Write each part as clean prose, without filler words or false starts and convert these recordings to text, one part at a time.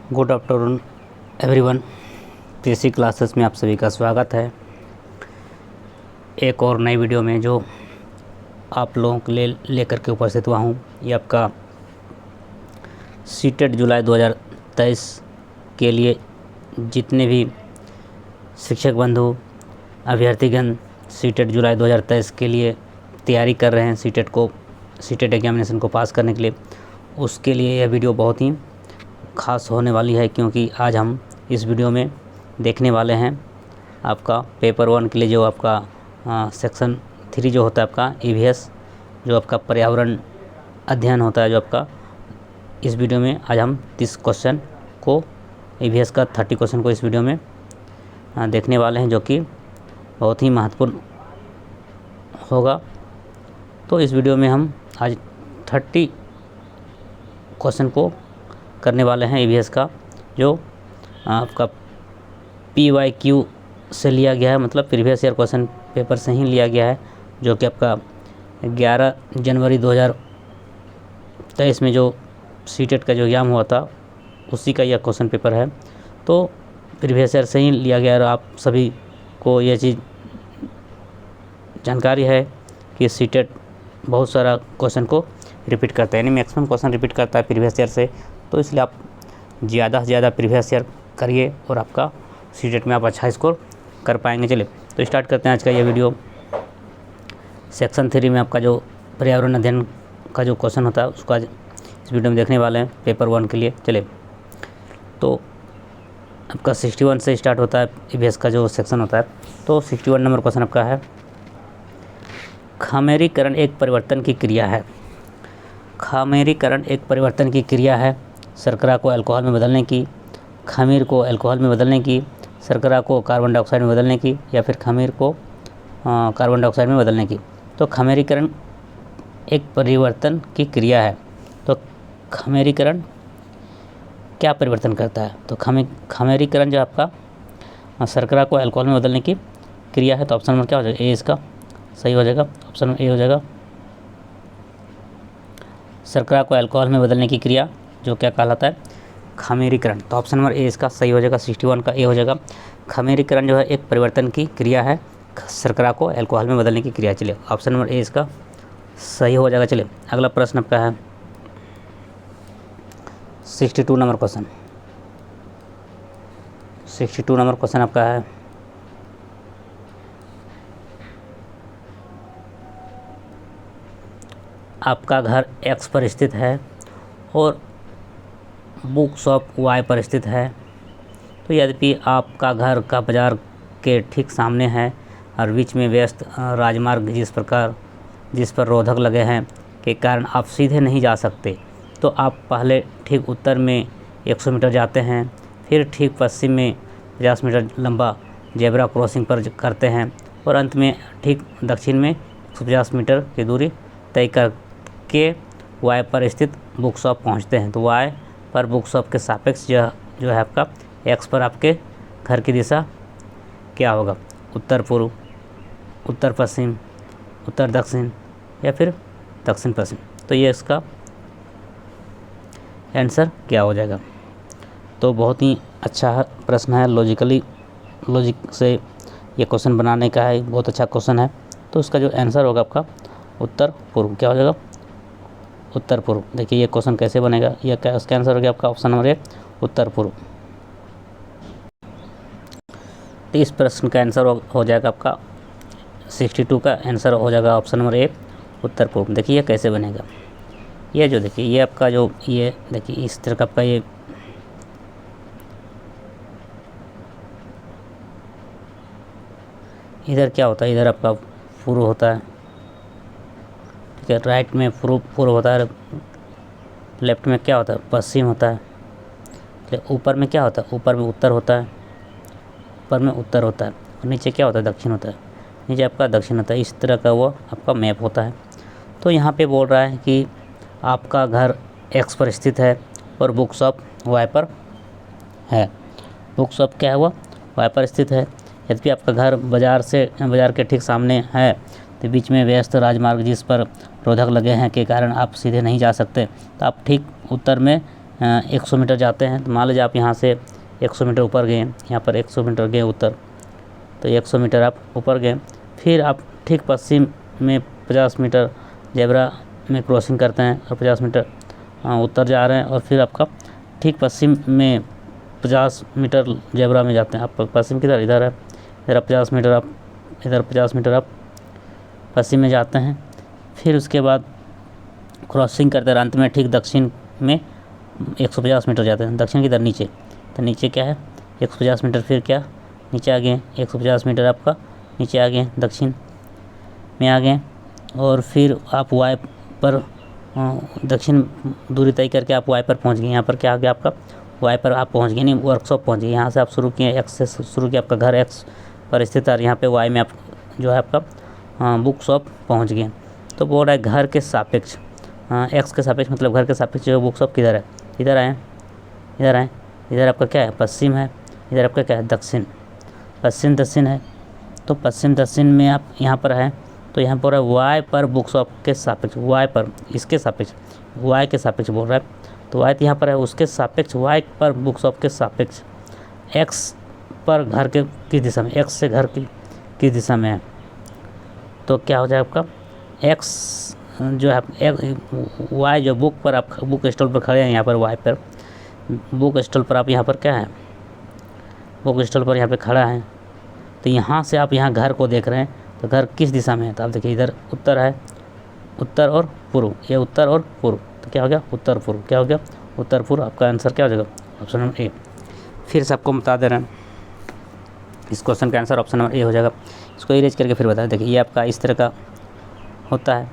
Good afternoon everyone. तीसरी classes में आप सभी का स्वागत है एक और नई वीडियो में जो आप लोगों के लिए लेकर के उपस्थित हुआ हूँ। ये आपका सीटेट जुलाई 2023 के लिए जितने भी शिक्षक बंधु अभ्यर्थीगण सीटेट जुलाई 2023 के लिए तैयारी कर रहे हैं सीटेट एग्जामिनेशन को पास करने के लिए, उसके लिए यह वीडियो बहुत ही ख़ास होने वाली है, क्योंकि आज हम इस वीडियो में देखने वाले हैं आपका पेपर 1 के लिए जो आपका सेक्शन 3 जो होता है आपका EVS जो आपका पर्यावरण अध्ययन होता है, जो आपका इस वीडियो में आज हम 30 क्वेश्चन को EVS का 30 क्वेश्चन को इस वीडियो में देखने वाले हैं, जो कि बहुत ही महत्वपूर्ण होगा। तो इस वीडियो में हम आज 30 क्वेश्चन को करने वाले हैं EVS का, जो आपका PYQ से लिया गया है, मतलब प्रीवियस ईयर क्वेश्चन पेपर से ही लिया गया है, जो कि आपका 11 जनवरी 2023 में जो सीटेट का जो एग्ज़ाम हुआ था उसी का यह क्वेश्चन पेपर है। तो प्रीवियस ईयर से ही लिया गया है। आप सभी को यह चीज़ जानकारी है कि सीटेट बहुत सारा क्वेश्चन को रिपीट करता है, यानी मैक्सिमम क्वेश्चन रिपीट करता है प्रीवियस ईयर से। तो इसलिए आप ज़्यादा से ज़्यादा प्रीवियस ईयर करिए और आपका सीटेट में आप अच्छा स्कोर कर पाएंगे। चलिए तो स्टार्ट करते हैं आज का ये वीडियो। सेक्शन 3 में आपका जो पर्यावरण अध्ययन का जो क्वेश्चन होता है उसको आज इस वीडियो में देखने वाले हैं पेपर 1 के लिए। चलिए तो आपका 61 से स्टार्ट होता है EVS का जो सेक्शन होता है। तो 61 नंबर क्वेश्चन आपका है, खामेरीकरण एक परिवर्तन की क्रिया है। खामेरीकरण एक परिवर्तन की क्रिया है। शर्करा को अल्कोहल में बदलने की, खमीर को अल्कोहल में बदलने की, शर्करा को कार्बन डाइऑक्साइड में बदलने की, या फिर खमीर को कार्बन डाइऑक्साइड में बदलने की। तो खामेरीकरण एक परिवर्तन की क्रिया है। तो खामेरीकरण क्या परिवर्तन करता है? तो खामेरीकरण जो आपका शर्करा को अल्कोहल में बदलने की क्रिया है। तो ऑप्शन नंबर क्या हो जाएगा? ए इसका सही हो जाएगा। ऑप्शन नंबर ए हो जाएगा। शर्करा को अल्कोहल में बदलने की क्रिया जो क्या कहलाता है? खामेरीकरण। तो ऑप्शन नंबर ए इसका सही हो जाएगा। 61 का ए हो जाएगा। खामेरीकरण जो है एक परिवर्तन की क्रिया है, शर्करा को अल्कोहल में बदलने की क्रिया। चलिए ऑप्शन नंबर ए इसका सही हो जाएगा। चलिए अगला प्रश्न आपका है 62 नंबर क्वेश्चन। 62 नंबर क्वेश्चन आपका है, आपका घर X पर स्थित है और बुक शॉप Y पर स्थित है। तो यद्यपि आपका घर का बाज़ार के ठीक सामने है और बीच में व्यस्त राजमार्ग जिस पर रोधक लगे हैं के कारण आप सीधे नहीं जा सकते, तो आप पहले ठीक उत्तर में 100 मीटर जाते हैं, फिर ठीक पश्चिम में 50 मीटर लंबा जेब्रा क्रॉसिंग पर करते हैं और अंत में ठीक दक्षिण में 150 मीटर की दूरी तय करके Y पर स्थित बुक शॉप पहुँचते हैं। तो Y पर बुक शॉप के सापेक्ष जो है आपका X पर आपके घर की दिशा क्या होगा? उत्तर पूर्व, उत्तर पश्चिम, उत्तर दक्षिण, या फिर दक्षिण पश्चिम। तो ये इसका आंसर क्या हो जाएगा? तो बहुत ही अच्छा प्रश्न है, लॉजिक से ये क्वेश्चन बनाने का है, बहुत अच्छा क्वेश्चन है। तो इसका जो आंसर होगा आपका उत्तर पूर्व। क्या हो जाएगा? उत्तर पूर्व। देखिए ये क्वेश्चन कैसे बनेगा, यह क्या इसका आंसर हो गया आपका ऑप्शन नंबर ए उत्तर पूर्व। तो इस प्रश्न का आंसर हो जाएगा आपका 62 का आंसर हो जाएगा ऑप्शन नंबर ए उत्तर पूर्व। देखिए ये कैसे बनेगा, ये जो देखिए ये आपका जो ये देखिए इस तरह का आपका ये इधर क्या होता है, इधर आपका पूर्व होता है, ठीक है, राइट में पूर्व होता है, लेफ्ट में क्या होता है? पश्चिम होता है। ऊपर में क्या होता है? ऊपर में उत्तर होता है, ऊपर में उत्तर होता है, और नीचे क्या होता है? दक्षिण होता है, नीचे आपका दक्षिण होता है। इस तरह का वो आपका मैप होता है। तो यहाँ पे बोल रहा है कि आपका घर X पर स्थित है और बुक शॉप Y पर है। बुक शॉप क्या है? वो Y पर स्थित है। यद्यपि आपका घर बाज़ार के ठीक सामने है, तो बीच में व्यस्त राजमार्ग जिस पर रोधक लगे हैं के कारण आप सीधे नहीं जा सकते, तो आप ठीक उत्तर में 100 मीटर जाते हैं, तो मान लीजिए आप यहाँ से 100 मीटर ऊपर गए, यहाँ पर 100 मीटर गए उत्तर, तो 100 मीटर आप ऊपर गए, फिर आप ठीक पश्चिम में 50 मीटर जेब्रा में क्रॉसिंग करते हैं और 50 मीटर उत्तर जा रहे हैं, और फिर आपका ठीक पश्चिम में 50 मीटर जेब्रा में जाते हैं। आप पश्चिम किधर, इधर है, इधर 50 मीटर आप, इधर 50 मीटर आप पश्चिम में जाते हैं, फिर उसके बाद क्रॉसिंग करते हैं, अंत में ठीक दक्षिण में 150 मीटर जाते हैं। दक्षिण किधर, नीचे, तो नीचे क्या है 150 मीटर, फिर क्या नीचे आ गए 150 मीटर आपका नीचे आ गए, दक्षिण में आ गए, और फिर आप वाई पर दक्षिण दूरी तय करके आप वाई पर पहुंच गए। यहाँ पर क्या आ गया आपका, वाई पर आप पहुंच गए, नहीं वर्कशॉप पहुंच गए। यहाँ से आप शुरू किए, एक्स से शुरू किया, आपका घर एक्स पर स्थित है, यहाँ पे वाई में आप जो है आपका बुक शॉप पहुँच गए। तो बोल रहा है घर के सापेक्ष, एक्स के सापेक्ष मतलब घर के सापेक्ष जो बुक शॉप किधर है, इधर आए, इधर आए, इधर आपका क्या है पश्चिम है, इधर आपका क्या है दक्षिण, पश्चिम दक्षिण है। तो पश्चिम दक्षिण में आप यहाँ पर है, तो यहाँ पर है वाई पर बुक शॉप के सापेक्ष, वाई पर इसके सापेक्ष, वाई के सापेक्ष बोल रहा है, तो वाई यहाँ पर है उसके सापेक्ष, वाई पर बुक शॉप के सापेक्ष, एक्स पर घर के किस दिशा में, एक्स से घर की किस दिशा में है, तो क्या हो जाए आपका एक्स जो है वाई जो बुक पर आप बुक स्टॉल पर खड़े हैं, यहाँ पर वाई पर बुक स्टॉल पर आप यहाँ पर क्या है बुक स्टॉल पर यहाँ पे खड़ा है, तो यहाँ से आप यहाँ घर को देख रहे हैं, तो घर किस दिशा में है, तो आप देखिए इधर उत्तर है, उत्तर और पूर्व, ये उत्तर और पूर्व, तो क्या हो गया उत्तर पूर्व, क्या हो गया उत्तर पूर्व। आपका आंसर क्या हो जाएगा ऑप्शन नंबर ए। फिर से आपको बता दे रहे हैं इस क्वेश्चन का आंसर ऑप्शन नंबर ए हो जाएगा। इसको इरेज करके फिर बता, देखिए ये आपका इस तरह का होता है,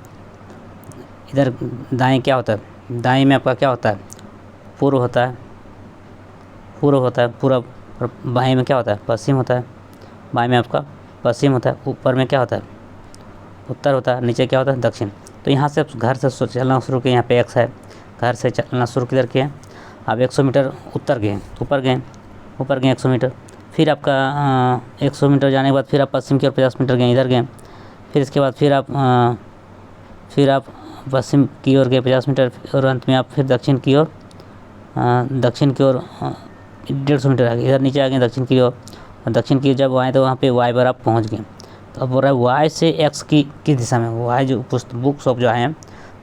इधर दाएं क्या होता है, दाएं में आपका क्या होता है पूर्व होता है, पूर्व होता है पूर्व, और बाएं में क्या होता है पश्चिम होता है, बाएं में आपका पश्चिम होता है, ऊपर में क्या होता है उत्तर होता है, नीचे क्या होता है दक्षिण। तो यहाँ से घर से चलना शुरू किए, यहाँ पे एक्स है, घर से चलना शुरू किधर किए, आप 100 मीटर उत्तर गए, ऊपर गए, ऊपर गए 100 मीटर, फिर आपका 100 मीटर जाने के बाद फिर आप पश्चिम की ओर 50 मीटर गए, इधर गए, फिर इसके बाद फिर आप पश्चिम की ओर गए 50 मीटर, और अंत में आप फिर दक्षिण की ओर 150 मीटर आ गए, इधर नीचे आ गए दक्षिण की ओर, और दक्षिण की जब आए तो वहाँ पे वाई पर आप पहुँच गए। तो अब बोल रहा है वाई से एक्स की किस दिशा में, वाई जो बुक शॉप जो है,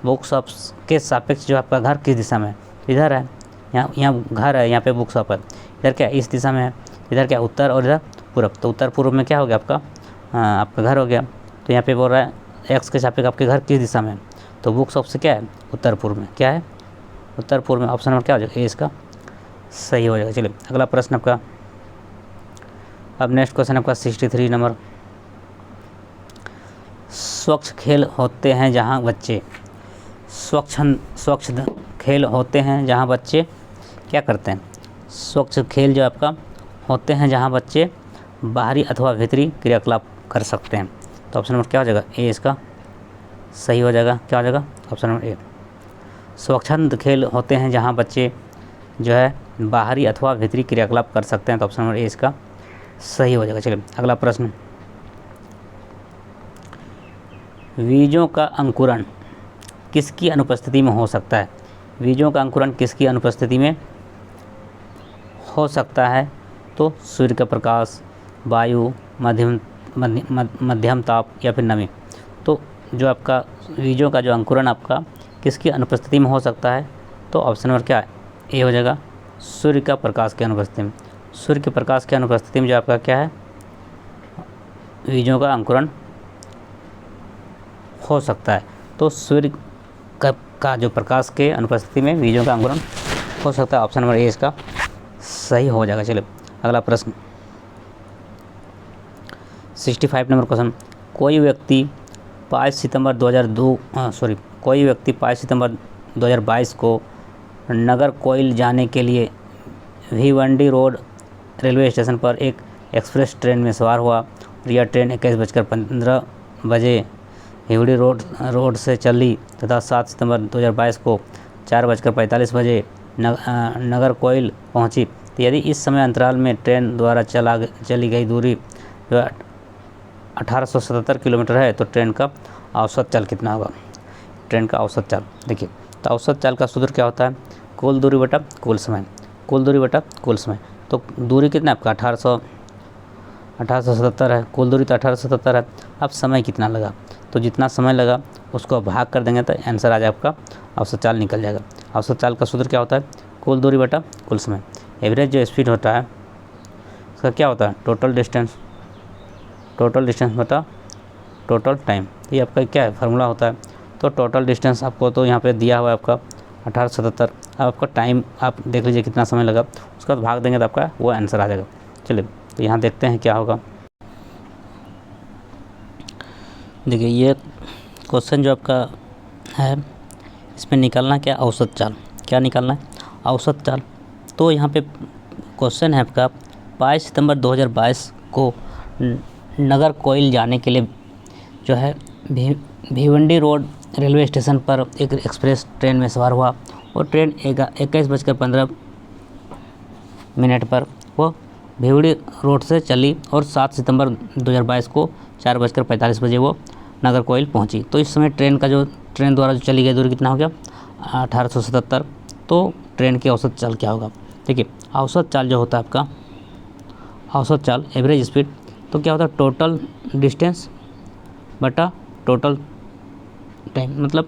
बुक शॉप के सापेक्ष जो आपका घर किस दिशा में है, तो इधर है, यहाँ घर है, यहाँ पे बुक शॉप है, इधर क्या इस दिशा में है, इधर क्या उत्तर और इधर पूर्व, तो उत्तर पूर्व में क्या हो गया आपका घर हो गया। तो यहाँ पे बोल रहा है एक्स के सापेक्ष आपके घर किस दिशा में है, तो बुक शॉप से क्या है उत्तर पूर्व में, क्या है उत्तर पूर्व में। ऑप्शन नंबर क्या हो जाएगा ए इसका सही हो जाएगा। चलिए अगला प्रश्न आपका, अब नेक्स्ट क्वेश्चन आपका 63 नंबर, स्वच्छ खेल होते हैं जहाँ बच्चे स्वच्छ खेल होते हैं जहाँ बच्चे क्या करते हैं, स्वच्छ खेल जो आपका होते हैं जहाँ बच्चे बाहरी अथवा भीतरी क्रियाकलाप कर सकते हैं। तो ऑप्शन नंबर क्या हो जाएगा ए इसका सही हो जाएगा, क्या हो जाएगा ऑप्शन नंबर ए। स्वच्छंद खेल होते हैं जहाँ बच्चे जो है बाहरी अथवा भीतरी क्रियाकलाप कर सकते हैं, तो ऑप्शन नंबर ए इसका सही हो जाएगा। चलिए अगला प्रश्न, बीजों का अंकुरण किसकी अनुपस्थिति में हो सकता है, बीजों का अंकुरण किसकी अनुपस्थिति में हो सकता है, तो सूर्य का प्रकाश, वायु, मध्यम ताप या फिर नमी। तो जो आपका बीजों का जो अंकुरण आपका किसकी अनुपस्थिति में हो सकता है, तो ऑप्शन नंबर क्या है ए हो जाएगा सूर्य का प्रकाश की अनुपस्थिति में। सूर्य के प्रकाश की अनुपस्थिति में जो आपका क्या है बीजों का अंकुरण हो सकता है, तो सूर्य का जो प्रकाश के अनुपस्थिति में बीजों का अंकुरण हो सकता है, ऑप्शन नंबर ए इसका सही हो जाएगा। चलिए अगला प्रश्न 65 नंबर क्वेश्चन, कोई व्यक्ति 5 सितंबर 2022 को नगर कोइल जाने के लिए भिवंडी रोड रेलवे स्टेशन पर एक एक्सप्रेस ट्रेन में सवार हुआ, और यह ट्रेन 21:15 बजे हिवड़ी रोड से चली तथा 7 सितंबर 2022 को 4:45 बजे नगर कोइल पहुंची। तो यदि इस समय अंतराल में ट्रेन द्वारा चली गई दूरी 1877 किलोमीटर है, तो ट्रेन का औसत चाल कितना होगा। ट्रेन का औसत चाल देखिए, तो औसत चाल का सूत्र क्या होता है, कुल दूरी बटा कुल समय, कुल दूरी बटा कुल समय। तो दूरी कितना है आपका 1877 है, कुल दूरी तो 1877 है। अब समय कितना लगा, तो जितना समय लगा उसको भाग कर देंगे तो आंसर आ जाए आपका औसत चाल निकल जाएगा। औसत चाल का सूत्र क्या होता है, कुल दूरी बटा कुल समय। एवरेज जो स्पीड होता है उसका क्या होता है, टोटल डिस्टेंस बटा टोटल टाइम। ये आपका क्या है, फार्मूला होता है। तो टोटल डिस्टेंस आपको तो यहाँ पे दिया हुआ है आपका 1877। अब आपका टाइम आप देख लीजिए कितना समय लगा, उसका भाग देंगे तो आपका वो आंसर आ जाएगा। चलिए तो यहाँ देखते हैं क्या होगा। देखिए ये क्वेश्चन जो आपका है इसमें निकालना क्या, औसत चाल। क्या निकालना है, औसत चाल। तो यहाँ पे क्वेश्चन है आपका 22 सितंबर 2022 को नगर कोइल जाने के लिए जो है भिवंडी रोड रेलवे स्टेशन पर एक एक्सप्रेस ट्रेन में सवार हुआ और ट्रेन 21:15 पर वो भिवंडी रोड से चली और 7 सितंबर 2022 को 4:45 बजे वो नगर कोइल पहुंची। तो इस समय ट्रेन द्वारा जो चली गई दूरी कितना हो गया, 1877। तो ट्रेन की औसत चाल क्या होगा, देखिए औसत चाल जो होता है आपका, औसत चाल एवरेज स्पीड, तो क्या होता है टोटल डिस्टेंस बटा टोटल टाइम। मतलब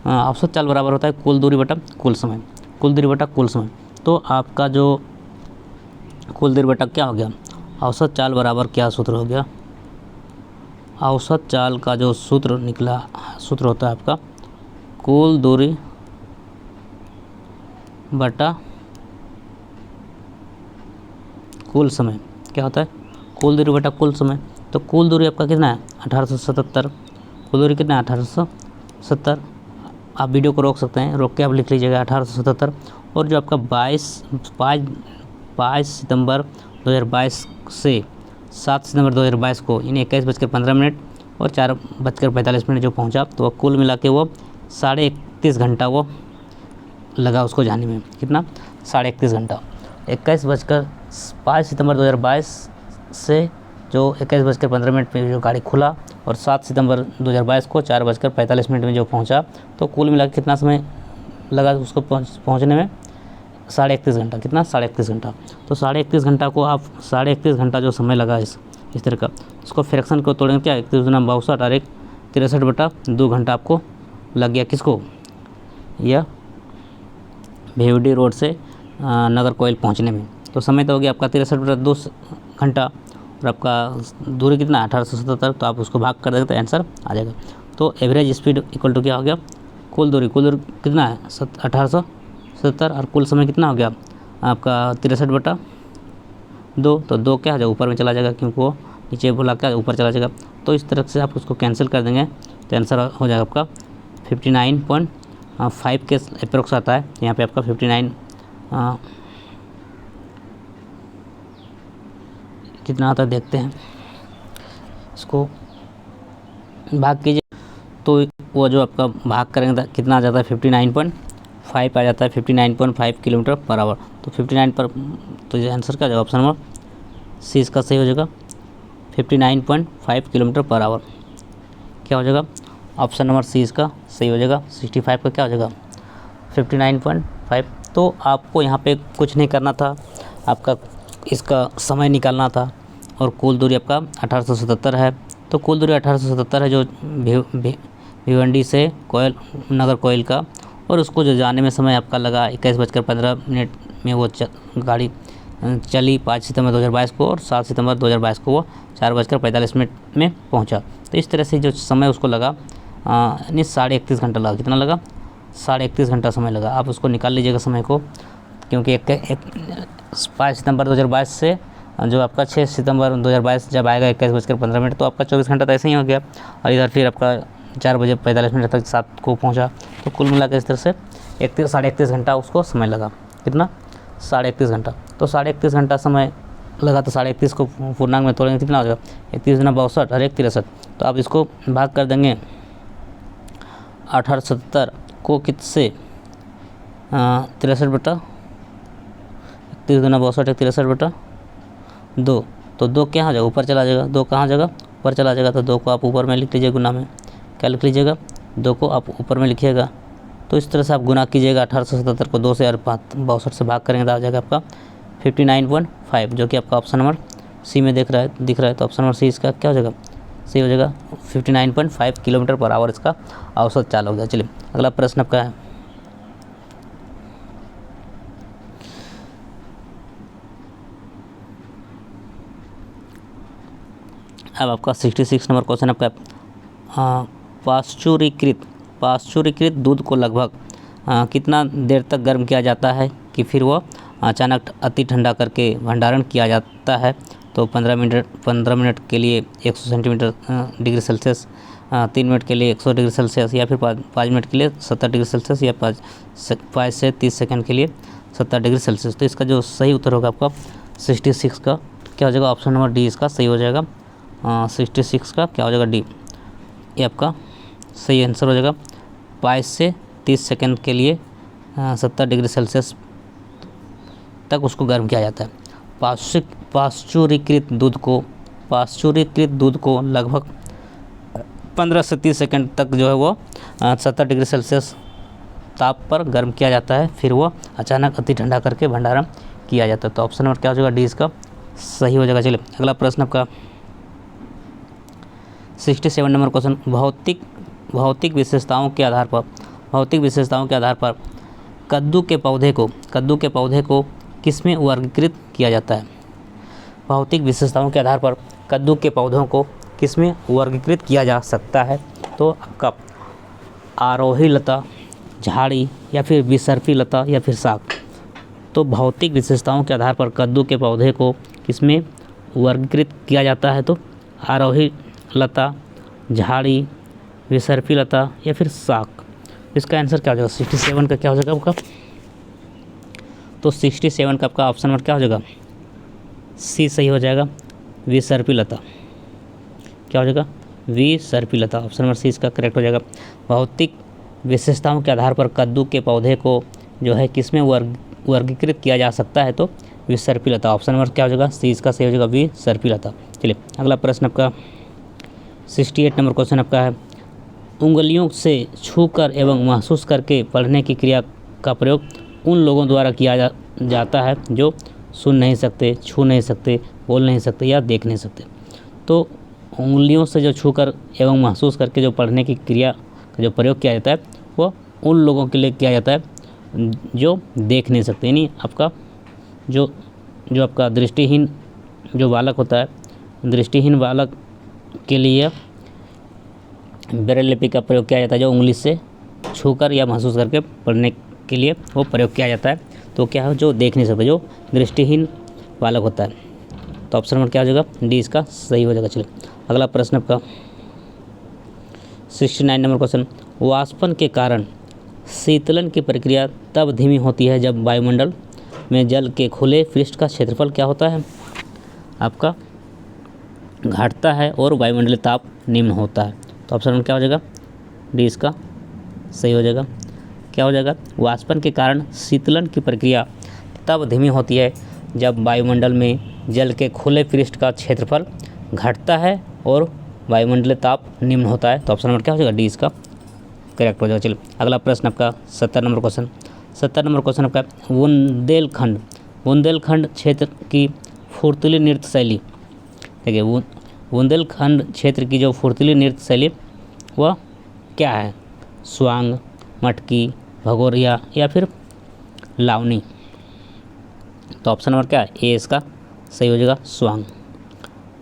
औसत चाल बराबर होता है कुल दूरी बटा कुल समय, कुल दूरी बटा कुल समय। तो आपका जो कुल दूरी बटा क्या हो गया, औसत चाल बराबर क्या सूत्र हो गया, औसत चाल का जो सूत्र निकला, सूत्र होता है आपका कुल दूरी बटा कुल समय। क्या होता है, कुल दूरी बटा कुल समय। तो कुल दूरी आपका कितना है 1877, कुल दूरी कितना है 1870। आप वीडियो को रोक सकते हैं, रोक के आप लिख लीजिएगा 1877। और जो आपका 22 सितंबर 2022 से 7 सितंबर 2022 को इन 21:15 और 4:45 जो पहुंचा, तो वह कुल मिला के वो 31.5 घंटा वो लगा उसको जाने में। कितना, 31.5 घंटा। 5 सितंबर 2022 से जो 21:15 पे जो गाड़ी खुला और 7 सितंबर 2022 को 4:45 में जो पहुंचा, तो कुल मिला के कितना समय लगा उसको पहुंचने में, 31.5 घंटा। कितना, 31.5 घंटा। तो 31.5 घंटा को आप 31.5 घंटा जो समय लगा इस तरह का, उसको फ्रैक्शन को तोड़ेंगे क्या, 31 दूना 62 और 1 63/2 घंटा आपको लग गया किसको, यह भिवंडी रोड से नगर कोइल पहुंचने में। तो समय तो हो गया आपका 63/2 घंटा और आपका दूरी कितना 1877। तो आप उसको भाग कर देंगे तो आंसर आ जाएगा। तो एवरेज स्पीड इक्वल टू क्या हो गया, कुल दूरी कितना है 1870 और कुल समय कितना हो गया आपका 63/2। तो 2 क्या हो जाएगा, ऊपर में चला जाएगा क्योंकि वो नीचे बोला क्या ऊपर चला जाएगा। तो इस तरह से आप उसको कैंसिल कर देंगे तो आंसर हो जाएगा आपका 59.5 के अप्रोक्स आता है। यहाँ पे आपका 59 कितना आता है देखते हैं, इसको भाग कीजिए तो वो जो आपका भाग करेंगे तो कितना आ जाता है 59.5 आ जाता है, 59.5 किलोमीटर पर आवर। तो 59 पर, तो ये आंसर क्या जाएगा, ऑप्शन नंबर सी इसका सही हो जाएगा, 59.5 किलोमीटर पर आवर। क्या हो जाएगा, ऑप्शन नंबर सी इसका सही हो जाएगा। 65 का क्या हो जाएगा 59.5। तो आपको यहाँ पे कुछ नहीं करना था, आपका इसका समय निकालना था और कुल दूरी आपका 1877 है। तो कुल दूरी 1877 है जो भिवंडी से नगर कोइल का, और उसको जो जाने में समय आपका लगा 21:15 में वो गाड़ी चली 5 सितंबर 2022 को और 7 सितंबर 2022 को वो 4:45 में पहुंचा। तो इस तरह से जो समय उसको लगा यानी 31.5 घंटा लगा। कितना लगा, 31.5 घंटा समय लगा। आप उसको निकाल लीजिएगा समय को, क्योंकि 5 सितंबर 2022 से जो आपका 6 सितंबर 2022 जब आएगा 21:15 तो आपका 24 घंटा तो ऐसे ही हो गया। और इधर फिर आपका 4:45 तक 7 को पहुंचा। तो कुल मिला के इस तरह से 31.5 घंटा उसको समय लगा। कितना, 31.5 घंटा। तो 31.5 घंटा समय लगा। तो 31.5 को पूर्णांक में तोड़ेंगे कितना हो जाएगा, 31 दूना 62 और 1 63। तो आप इसको भाग कर देंगे 1877 को किससे 63/, 31 दूना 62 63/2। तो 2 क्या हो जाएगा, ऊपर चला जाएगा। 2 कहाँ जाएगा, ऊपर चला जाएगा। तो 2 को आप ऊपर में लिख लीजिए, गुना में क्या लिख लीजिएगा, 2 को आप ऊपर में लिखिएगा तो इस तरह से आप गुना कीजिएगा 1877 को 2,062 से भाग करेंगे तो आ जाएगा आपका 59.5, जो कि आपका ऑप्शन नंबर सी में दिख रहा है। तो ऑप्शन नंबर सी इसका क्या हो जाएगा, सही हो जाएगा। 59.5 किलोमीटर पर आवर इसका औसत चाल हो गया। चलिए अगला प्रश्न आपका है, अब आपका 66 नंबर क्वेश्चन आपका, पाश्चुरीकृत दूध को लगभग कितना देर तक गर्म किया जाता है कि फिर वह अचानक अति ठंडा करके भंडारण किया जाता है। तो 15 मिनट के लिए 100 डिग्री सेल्सियस, 3 मिनट के लिए 100 डिग्री सेल्सियस, या फिर 5 मिनट के लिए 70 डिग्री सेल्सियस, या 5 से 30 सेकंड के लिए 70 डिग्री सेल्सियस। तो इसका जो सही उत्तर होगा आपका 66 का क्या हो जाएगा, ऑप्शन नंबर डी इसका सही हो जाएगा। 66 का क्या हो जाएगा, डी, ये आपका सही आंसर हो जाएगा। 5 से 30 सेकंड के लिए 70 डिग्री सेल्सियस तक उसको गर्म किया जाता है। पाश्चुरीकृत दूध को लगभग 15 से 30 सेकंड तक जो है वो 70 डिग्री सेल्सियस ताप पर गर्म किया जाता है, फिर वो अचानक अति ठंडा करके भंडारण किया जाता है। तो ऑप्शन नंबर क्या हो जाएगा, डी इसका सही हो जाएगा। चलिए अगला प्रश्न आपका 67 नंबर क्वेश्चन, भौतिक विशेषताओं के आधार पर कद्दू के पौधे को किसमें वर्गीकृत किया जाता है। भौतिक विशेषताओं के आधार पर कद्दू के पौधों को किसमें वर्गीकृत किया जा सकता है। तो आपका आरोही लता, झाड़ी, या फिर विसर्पी लता, या फिर शाक। तो भौतिक विशेषताओं के आधार पर कद्दू के पौधे को किसमें वर्गीकृत किया जाता है। तो आरोही लता, झाड़ी, विसर्पी लता, या फिर शाक। इसका आंसर क्या हो जाएगा, 67 का क्या हो जाएगा आपका। तो 67 का आपका ऑप्शन नंबर क्या हो जाएगा, सी सही हो जाएगा। विसर्पी लता क्या हो जाएगा, विसर्पी लता, ऑप्शन नंबर सी इसका करेक्ट हो जाएगा। भौतिक विशेषताओं के आधार पर कद्दू के पौधे को जो है किसमें वर्गीकृत किया जा सकता है। तो विसर्पी लता, ऑप्शन नंबर क्या हो जाएगा, सी इसका सही हो जाएगा, विसर्पी लता। चलिए अगला प्रश्न आपका 68 नंबर क्वेश्चन आपका है, उंगलियों से छूकर एवं महसूस करके पढ़ने की क्रिया का प्रयोग उन लोगों द्वारा किया जाता है जो सुन नहीं सकते, छू नहीं सकते, बोल नहीं सकते, या देख नहीं सकते। तो उंगलियों से जो छूकर एवं महसूस करके जो पढ़ने की क्रिया का जो प्रयोग किया जाता है वो उन लोगों के लिए किया जाता है जो देख नहीं सकते, यानी आपका जो आपका दृष्टिहीन जो बालक होता है, दृष्टिहीन बालक के लिए ब्रेल लिपि का प्रयोग किया जाता है, जो उंगली से छूकर या महसूस करके पढ़ने के लिए वो प्रयोग किया जाता है। तो क्या है, जो देख नहीं सकता, जो दृष्टिहीन बालक होता है। तो ऑप्शन नंबर क्या हो जाएगा, डी इसका सही हो जाएगा। चलिए अगला प्रश्न आपका 69 नंबर क्वेश्चन, वाष्पन के कारण शीतलन की प्रक्रिया तब धीमी होती है जब वायुमंडल में जल के खुले पृष्ठ का क्षेत्रफल क्या होता है, आपका घटता है और वायुमंडलीय ताप निम्न होता है। तो ऑप्शन नंबर क्या हो जाएगा, डी इसका सही हो जाएगा। क्या हो जाएगा, वाष्पन के कारण शीतलन की प्रक्रिया तब धीमी होती है जब वायुमंडल में जल के खुले पृष्ठ का क्षेत्रफल घटता है और वायुमंडलीय ताप निम्न होता है। तो ऑप्शन नंबर क्या हो जाएगा, डी इसका करेक्ट हो जाएगा। चलिए अगला प्रश्न आपका 70 नंबर क्वेश्चन। 70 नंबर क्वेश्चन आपका बुंदेलखंड क्षेत्र की फुर्तीली नृत्य शैली, देखिए बुंदेलखंड क्षेत्र की जो फुर्तीली नृत्य शैली वह क्या है, स्वांग, मटकी, भगोरिया, या फिर लावनी। तो ऑप्शन नंबर क्या है, ए इसका सही हो जाएगा, स्वांग।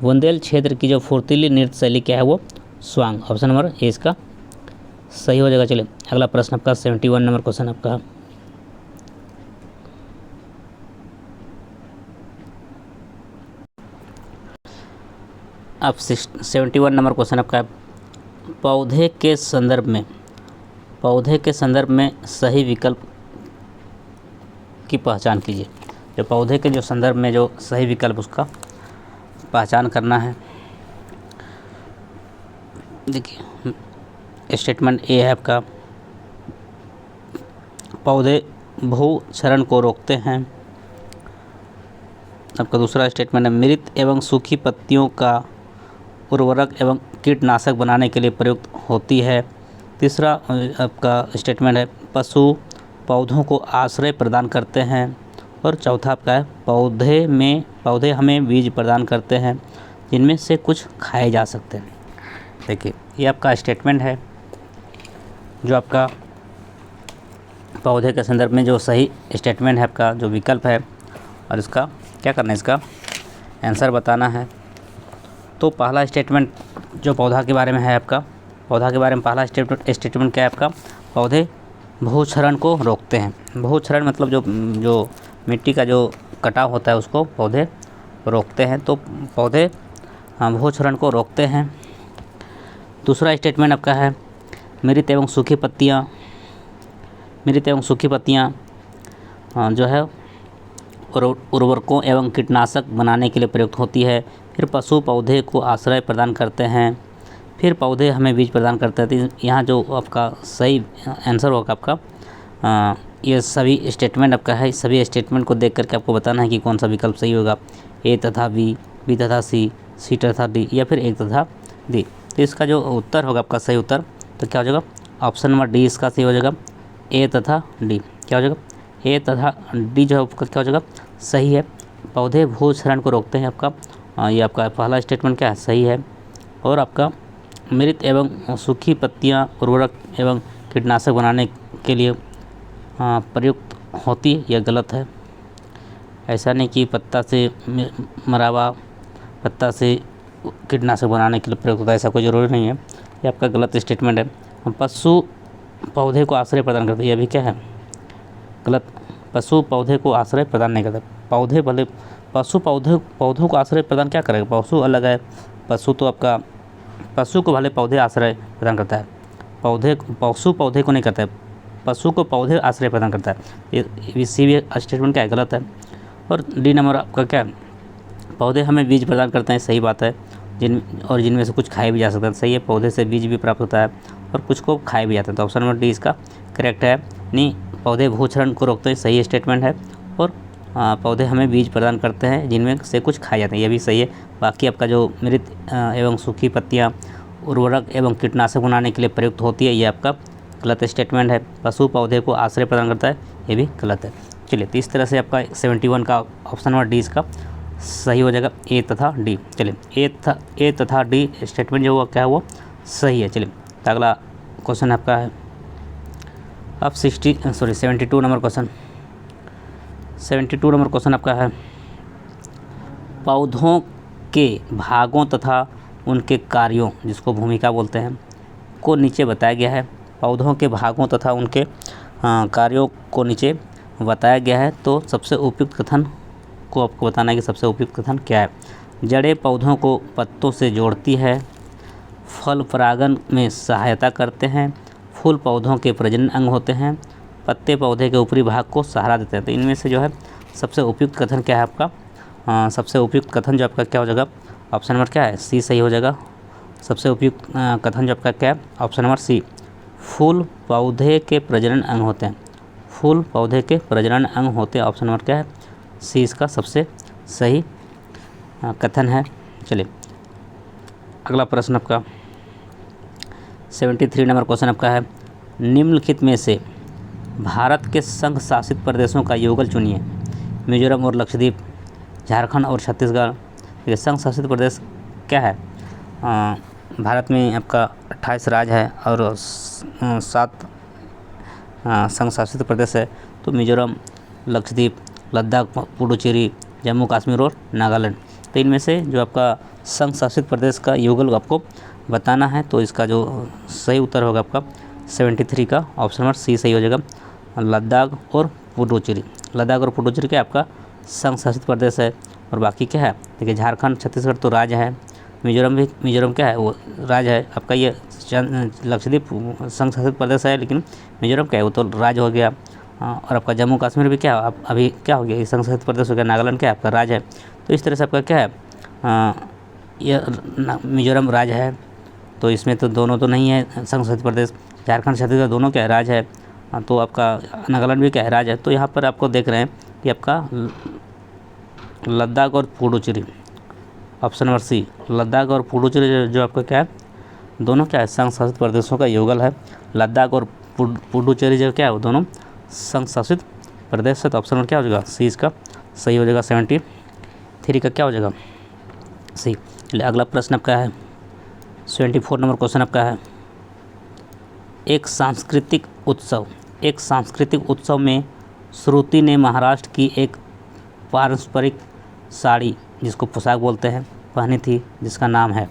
बुंदेल क्षेत्र की जो फुर्तीली नृत्य शैली क्या है वो स्वांग, ऑप्शन नंबर ए इसका सही हो जाएगा। चलिए अगला प्रश्न आपका 71 नंबर क्वेश्चन आपका अब 71 नंबर क्वेश्चन आपका पौधे के संदर्भ में सही विकल्प की पहचान कीजिए। जो पौधे के जो संदर्भ में जो सही विकल्प उसका पहचान करना है। देखिए स्टेटमेंट ए है आपका, पौधे भूक्षरण को रोकते हैं। आपका दूसरा स्टेटमेंट है, मृत एवं सूखी पत्तियों का उर्वरक एवं कीटनाशक बनाने के लिए प्रयुक्त होती है। तीसरा आपका स्टेटमेंट है पशु पौधों को आश्रय प्रदान करते हैं। और चौथा आपका है पौधे हमें बीज प्रदान करते हैं जिनमें से कुछ खाए जा सकते हैं। देखिए ये आपका स्टेटमेंट है जो आपका पौधे के संदर्भ में जो सही स्टेटमेंट है आपका जो विकल्प है, और इसका क्या करना है, इसका आंसर बताना है। तो पहला स्टेटमेंट जो पौधा के बारे में है आपका, पौधा के बारे में पहला स्टेटमेंट क्या है आपका, पौधे भूक्षरण को रोकते हैं। भूक्षरण मतलब जो मिट्टी का जो कटाव होता है उसको पौधे रोकते हैं। तो पौधे भूक्षरण को रोकते हैं। दूसरा स्टेटमेंट आपका है मृत एवं सूखी पत्तियाँ जो है उर्वरकों एवं कीटनाशक बनाने के लिए प्रयुक्त होती है। फिर पशु पौधे को आश्रय प्रदान करते हैं। फिर पौधे हमें बीज प्रदान करते हैं। तो यहाँ जो आपका सही आंसर होगा आपका ये सभी स्टेटमेंट आपका है। सभी स्टेटमेंट को देख करके आपको बताना है कि कौन सा विकल्प सही होगा, ए तथा बी, बी तथा सी, सी तथा डी, या फिर एक तथा डी। तो इसका जो उत्तर होगा आपका सही उत्तर तो क्या हो जाएगा, ऑप्शन नंबर डी इसका सही हो जाएगा, ए तथा डी। क्या हो जाएगा, ए तथा डी जो है आपका क्या हो जाएगा, सही है। पौधे भूक्षरण को रोकते हैं आपका, ये आपका पहला स्टेटमेंट क्या है, सही है। और आपका मृत एवं सूखी पत्तियां उर्वरक एवं कीटनाशक बनाने के लिए प्रयुक्त होती है, यह गलत है। ऐसा नहीं कि पत्ता से मरा हुआ पत्ता से कीटनाशक बनाने के लिए प्रयुक्त होता है, ऐसा कोई ज़रूरी नहीं है। ये आपका गलत स्टेटमेंट है। पशु पौधे को आश्रय प्रदान करते हैं, यह भी क्या है, गलत। पशु पौधे को आश्रय प्रदान नहीं करते। पौधे भले पौधों को आश्रय प्रदान क्या करेगा, पशु अलग है। पशु को भले पौधे आश्रय प्रदान करता है, पशु पौधे को नहीं करता है, पशु को पौधे आश्रय प्रदान करता है। ये सी भी स्टेटमेंट क्या है, गलत है। और डी नंबर आपका क्या है, पौधे हमें बीज प्रदान करते हैं, सही बात है। जिनमें से कुछ खाए भी जा सकते हैं, सही है। पौधे से बीज भी प्राप्त होता है और कुछ को खाए भी जाते हैं। तो ऑप्शन नंबर डी इसका करेक्ट है। नहीं, पौधे भूक्षरण को रोकते हैं, सही स्टेटमेंट है। और पौधे हमें बीज प्रदान करते हैं जिनमें से कुछ खाए जाते हैं, यह भी सही है। बाकी आपका जो मृत एवं सूखी पत्तियाँ उर्वरक एवं कीटनाशक बनाने के लिए प्रयुक्त होती है, ये आपका गलत स्टेटमेंट है। पशु पौधे को आश्रय प्रदान करता है, ये भी गलत है। चलिए, तो इस तरह से आपका 71 का ऑप्शन नंबर डी इसका सही हो जाएगा, ए तथा डी। चलिए, ए तथा डी स्टेटमेंट जो हुआ क्या है वो सही है। चलिए, तो अगला क्वेश्चन आपका है अब 72 नंबर क्वेश्चन। 72 नंबर क्वेश्चन आपका है पौधों के भागों तथा उनके कार्यों, जिसको भूमिका बोलते हैं, को नीचे बताया गया है। पौधों के भागों तथा उनके कार्यों को नीचे बताया गया है। तो सबसे उपयुक्त कथन को आपको बताना है कि सबसे उपयुक्त कथन क्या है। जड़ें पौधों को पत्तों से जोड़ती है, फल परागण में सहायता करते हैं, फूल पौधों के प्रजनन अंग होते हैं, पत्ते पौधे के ऊपरी भाग को सहारा देते हैं। तो इनमें से जो है सबसे उपयुक्त कथन क्या है आपका, सबसे उपयुक्त कथन जो आपका क्या हो जाएगा, ऑप्शन नंबर क्या है, सी सही हो जाएगा। सबसे उपयुक्त कथन जो आपका क्या है, ऑप्शन नंबर सी, फूल पौधे के प्रजनन अंग होते हैं, फूल पौधे के प्रजनन अंग होते हैं। ऑप्शन नंबर क्या है, सी इसका सबसे सही कथन है। चलिए, अगला प्रश्न आपका 73 नंबर क्वेश्चन आपका है निम्नलिखित में से भारत के संघ शासित प्रदेशों का युगल चुनिए। मिजोरम और लक्षद्वीप, झारखंड और छत्तीसगढ़। ये संघ शासित प्रदेश क्या है, भारत में आपका 28 राज्य है और 7 संघ शासित प्रदेश है। तो मिजोरम, लक्षद्वीप, लद्दाख, पुडुचेरी, जम्मू कश्मीर और नागालैंड। तो इनमें से जो आपका संघ शासित प्रदेश का युगल आपको बताना है। तो इसका जो सही उत्तर होगा आपका 73 का ऑप्शन नंबर सी सही हो जाएगा, लद्दाख और पुडुचेरी। लद्दाख और पुडुचेरी क्या आपका संघ शासित प्रदेश है। और बाकी क्या है, देखिए झारखंड, छत्तीसगढ़ तो राज्य है, मिजोरम क्या है वो राज्य है आपका। ये लक्षद्वीप संघ शासित प्रदेश है, लेकिन मिजोरम क्या है वो तो राज्य हो गया। और आपका जम्मू कश्मीर भी क्या अभी क्या हो गया, संघ शासित प्रदेश हो गया। नागालैंड क्या है आपका राज्य है। तो इस तरह से आपका क्या है, ये मिजोरम राज्य है। तो इसमें तो दोनों तो नहीं है संघ शासित प्रदेश, झारखंड छत्तीसगढ़ दोनों क्या है राज्य है। तो आपका नागालैंड भी क्या है राज्य है। तो यहाँ पर आपको देख रहे हैं कि आपका लद्दाख और Puducherry, option number C, Ladakh और पुडुचेरी जो आपका क्या है दोनों क्या है, संघ शासित प्रदेशों का युगल है। लद्दाख और पुडुचेरी जो क्या है वो दोनों संघ शासित प्रदेश है। तो ऑप्शन नंबर क्या हो जाएगा, सी इसका सही हो जाएगा। 73 का क्या हो जाएगा, सी। चलिए अगला प्रश्न आपका है 74 नंबर क्वेश्चन आपका है, एक सांस्कृतिक उत्सव में श्रुति ने महाराष्ट्र की एक पारंपरिक साड़ी, जिसको पोशाक बोलते हैं, पहनी थी, जिसका नाम है,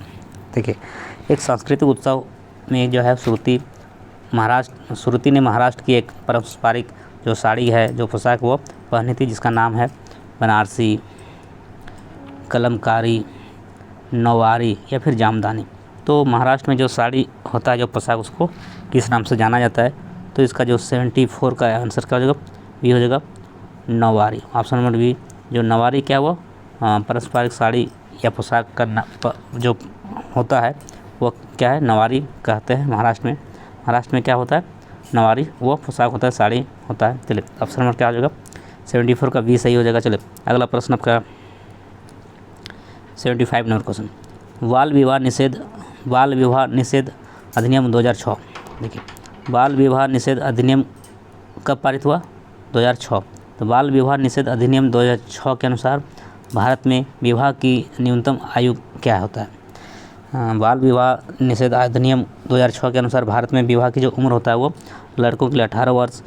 देखिए एक सांस्कृतिक उत्सव में जो है श्रुति ने महाराष्ट्र की एक पारंपरिक जो साड़ी है, जो पोशाक वो पहनी थी, जिसका नाम है बनारसी, कलमकारी, नौवारी या फिर जामदानी। तो महाराष्ट्र में जो साड़ी होता है, जो पोशाक, उसको किस नाम से जाना जाता है? तो इसका जो 74 का आंसर क्या हो जाएगा, बी हो जाएगा, नौवारी। ऑप्शन नंबर बी, जो नौवारी क्या हुआ, पारंपरिक साड़ी या पोशाक का जो होता है वो क्या है, नौवारी कहते हैं। महाराष्ट्र में क्या होता है, नौवारी वो पोशाक होता है, साड़ी होता है। चलिए ऑप्शन नंबर क्या हो जाएगा, 74 का बी सही हो जाएगा। चलिए अगला प्रश्न आपका 75 नंबर क्वेश्चन, बाल विवाह निषेध अधिनियम 2006। देखिए बाल विवाह निषेध अधिनियम कब पारित हुआ, 2006। तो बाल विवाह निषेध अधिनियम 2006 के अनुसार भारत में विवाह की न्यूनतम आयु क्या होता है? बाल विवाह निषेध अधिनियम 2006 के अनुसार भारत में विवाह की जो उम्र होता है वो लड़कों के लिए 18 वर्ष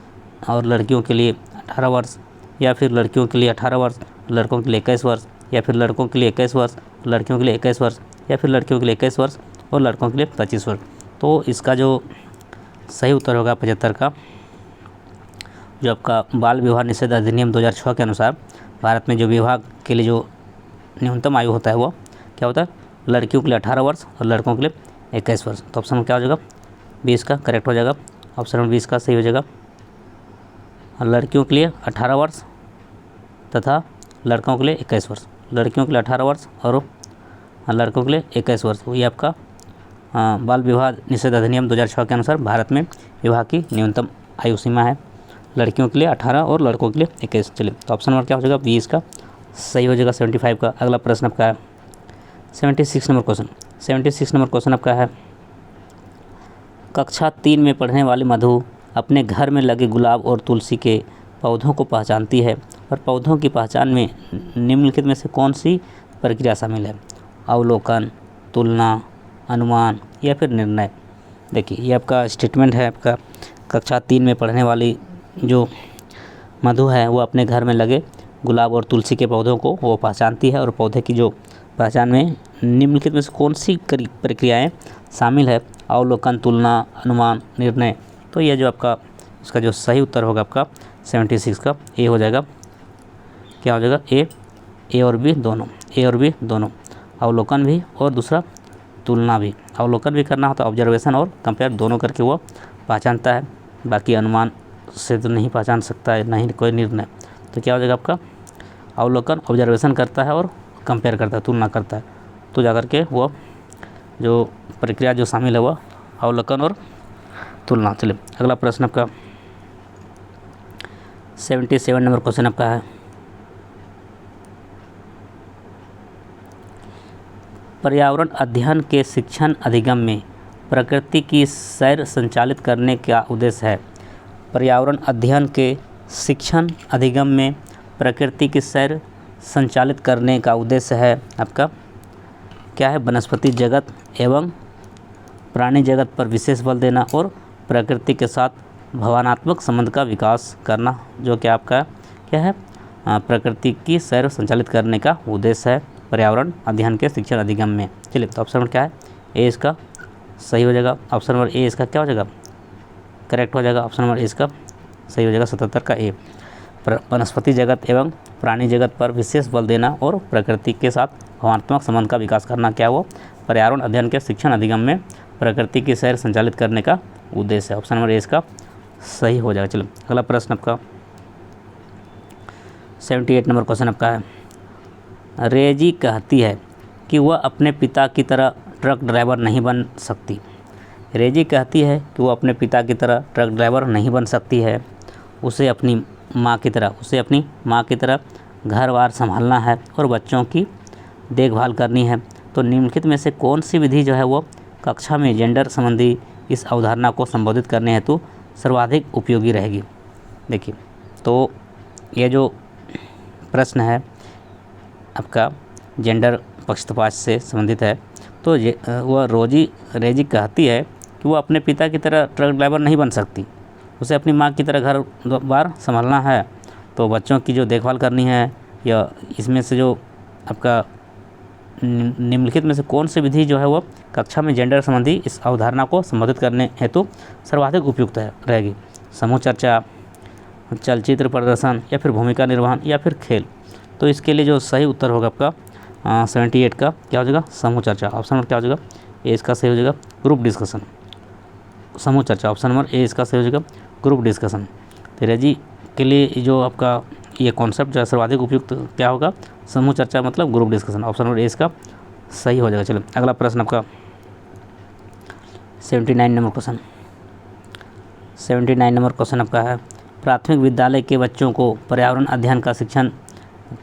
और लड़कियों के लिए 18 वर्ष, या फिर लड़कियों के लिए 18 वर्ष, लड़कों के लिए 21 वर्ष, या फिर लड़कों के लिए 21 वर्ष, लड़कियों के लिए 21 वर्ष, या फिर लड़कियों के लिए 21 वर्ष और लड़कों के लिए 25 वर्ष। तो इसका जो सही उत्तर होगा 75 का, जो आपका बाल विवाह निषेध अधिनियम 2006 के अनुसार भारत में जो विवाह के लिए जो न्यूनतम आयु होता है वो क्या होता है, लड़कियों के लिए 18 वर्ष और लड़कों के लिए 21 वर्ष। तो ऑप्शन क्या हो जाएगा, 20 का करेक्ट हो जाएगा। ऑप्शन नंबर 20 का सही हो जाएगा। लड़कियों के लिए 18 वर्ष तथा लड़कों के लिए 21 वर्ष, लड़कियों के लिए 18 वर्ष और लड़कों के लिए 21 वर्ष। ये आपका बाल विवाह निषेध अधिनियम 2006 के अनुसार भारत में विवाह की न्यूनतम आयु सीमा है, लड़कियों के लिए 18 और लड़कों के लिए 21। चलिए तो ऑप्शन नंबर क्या हो जाएगा, 20 का सही हो जाएगा 75 का। अगला प्रश्न आपका है 76 नंबर क्वेश्चन। 76 नंबर क्वेश्चन आपका है, कक्षा 3 में पढ़ने वाली मधु अपने घर में लगे गुलाब और तुलसी के पौधों को पहचानती है, और पौधों की पहचान में निम्नलिखित में से कौन सी प्रक्रिया शामिल है? अवलोकन, तुलना, अनुमान या फिर निर्णय। देखिए ये आपका स्टेटमेंट है, आपका कक्षा 3 में पढ़ने वाली जो मधु है वो अपने घर में लगे गुलाब और तुलसी के पौधों को वो पहचानती है, और पौधे की जो पहचान में निम्नलिखित में से कौन सी प्रक्रियाएं शामिल है? अवलोकन, तुलना, अनुमान, निर्णय। तो ये जो आपका इसका जो सही उत्तर होगा आपका 76 का ए हो जाएगा। क्या हो जाएगा, ए और बी दोनों, अवलोकन भी और दूसरा तुलना भी। अवलोकन भी करना होता है, ऑब्जर्वेशन और कंपेयर दोनों करके वो पहचानता है, बाकी अनुमान से तो नहीं पहचान सकता है, नहीं कोई निर्णय। तो क्या हो जाएगा आपका, अवलोकन ऑब्जर्वेशन करता है और कंपेयर करता है, तुलना करता है, तो जाकर के वो जो प्रक्रिया जो शामिल है वो अवलोकन और तुलना। चलिए अगला प्रश्न आपका 77 नंबर क्वेश्चन आपका है, पर्यावरण अध्ययन के शिक्षण अधिगम में प्रकृति की सैर संचालित करने का उद्देश्य है। पर्यावरण अध्ययन के शिक्षण अधिगम में प्रकृति की सैर संचालित करने का उद्देश्य है आपका क्या है, वनस्पति जगत एवं प्राणी जगत पर विशेष बल देना और प्रकृति के साथ भावनात्मक संबंध का विकास करना, जो कि आपका क्या है, प्रकृति की सैर संचालित करने का उद्देश्य है पर्यावरण अध्ययन के शिक्षण अधिगम में। चलिए तो ऑप्शन नंबर क्या है, ए इसका सही हो जाएगा। ऑप्शन नंबर ए इसका क्या हो जाएगा, करेक्ट हो जाएगा। ऑप्शन नंबर ए इसका सही हो जाएगा 77 का ए। वनस्पति जगत एवं प्राणी जगत पर विशेष बल देना और प्रकृति के साथ भावनात्मक संबंध का विकास करना, क्या वो पर्यावरण अध्ययन के शिक्षण अधिगम में प्रकृति की सैर संचालित करने का उद्देश्य है। ऑप्शन नंबर ए इसका सही हो जाएगा। चलो अगला प्रश्न आपका 78 नंबर क्वेश्चन आपका है, रेजी कहती है कि वह अपने पिता की तरह ट्रक ड्राइवर नहीं बन सकती। रेजी कहती है कि वो अपने पिता की तरह ट्रक ड्राइवर नहीं बन सकती है, उसे अपनी माँ की तरह घर बार संभालना है और बच्चों की देखभाल करनी है। तो निम्नलिखित में से कौन सी विधि जो है वो कक्षा में जेंडर संबंधी इस अवधारणा को संबोधित करने हेतु सर्वाधिक उपयोगी रहेगी। देखिए, तो ये जो प्रश्न है आपका जेंडर पक्षपात से संबंधित है। तो वह रेजी कहती है कि वो अपने पिता की तरह ट्रक ड्राइवर नहीं बन सकती, उसे अपनी माँ की तरह घर बार संभालना है। तो बच्चों की जो देखभाल करनी है, या इसमें से जो आपका निम्नलिखित में से कौन सी विधि जो है वो कक्षा में जेंडर संबंधी इस अवधारणा को संबोधित करने हेतु सर्वाधिक उपयुक्त रहेगी? समूह चर्चा, चलचित्र प्रदर्शन, या फिर भूमिका निर्वहन, या फिर खेल। तो इसके लिए जो सही उत्तर होगा आपका 78 का क्या हो जाएगा? समूह चर्चा। ऑप्शन नंबर क्या हो जाएगा? ए इसका सही हो जाएगा, ग्रुप डिस्कशन। समूह चर्चा ऑप्शन नंबर ए इसका सही हो जाएगा, ग्रुप डिस्कशन। तो रेजी के लिए जो आपका ये कॉन्सेप्ट जो है सर्वाधिक उपयुक्त क्या होगा? समूह चर्चा मतलब group discussion. Option number A इसका सही हो जाएगा। चलो अगला प्रश्न आपका 79 नंबर क्वेश्चन। 79 नंबर क्वेश्चन आपका है, प्राथमिक विद्यालय के बच्चों को पर्यावरण अध्ययन का शिक्षण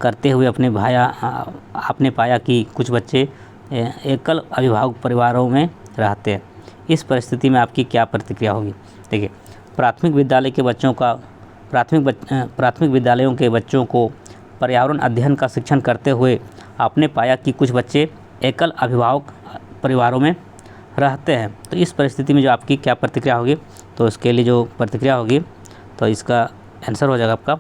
करते हुए आपने पाया कि कुछ बच्चे एकल अभिभावक परिवारों में रहते हैं। इस परिस्थिति में आपकी क्या प्रतिक्रिया होगी? देखिए, प्राथमिक विद्यालयों के बच्चों को पर्यावरण अध्ययन का शिक्षण करते हुए आपने पाया कि कुछ बच्चे एकल अभिभावक परिवारों में रहते हैं। तो इस परिस्थिति में जो आपकी क्या प्रतिक्रिया होगी? तो इसके लिए जो प्रतिक्रिया होगी, तो इसका आंसर हो जाएगा आपका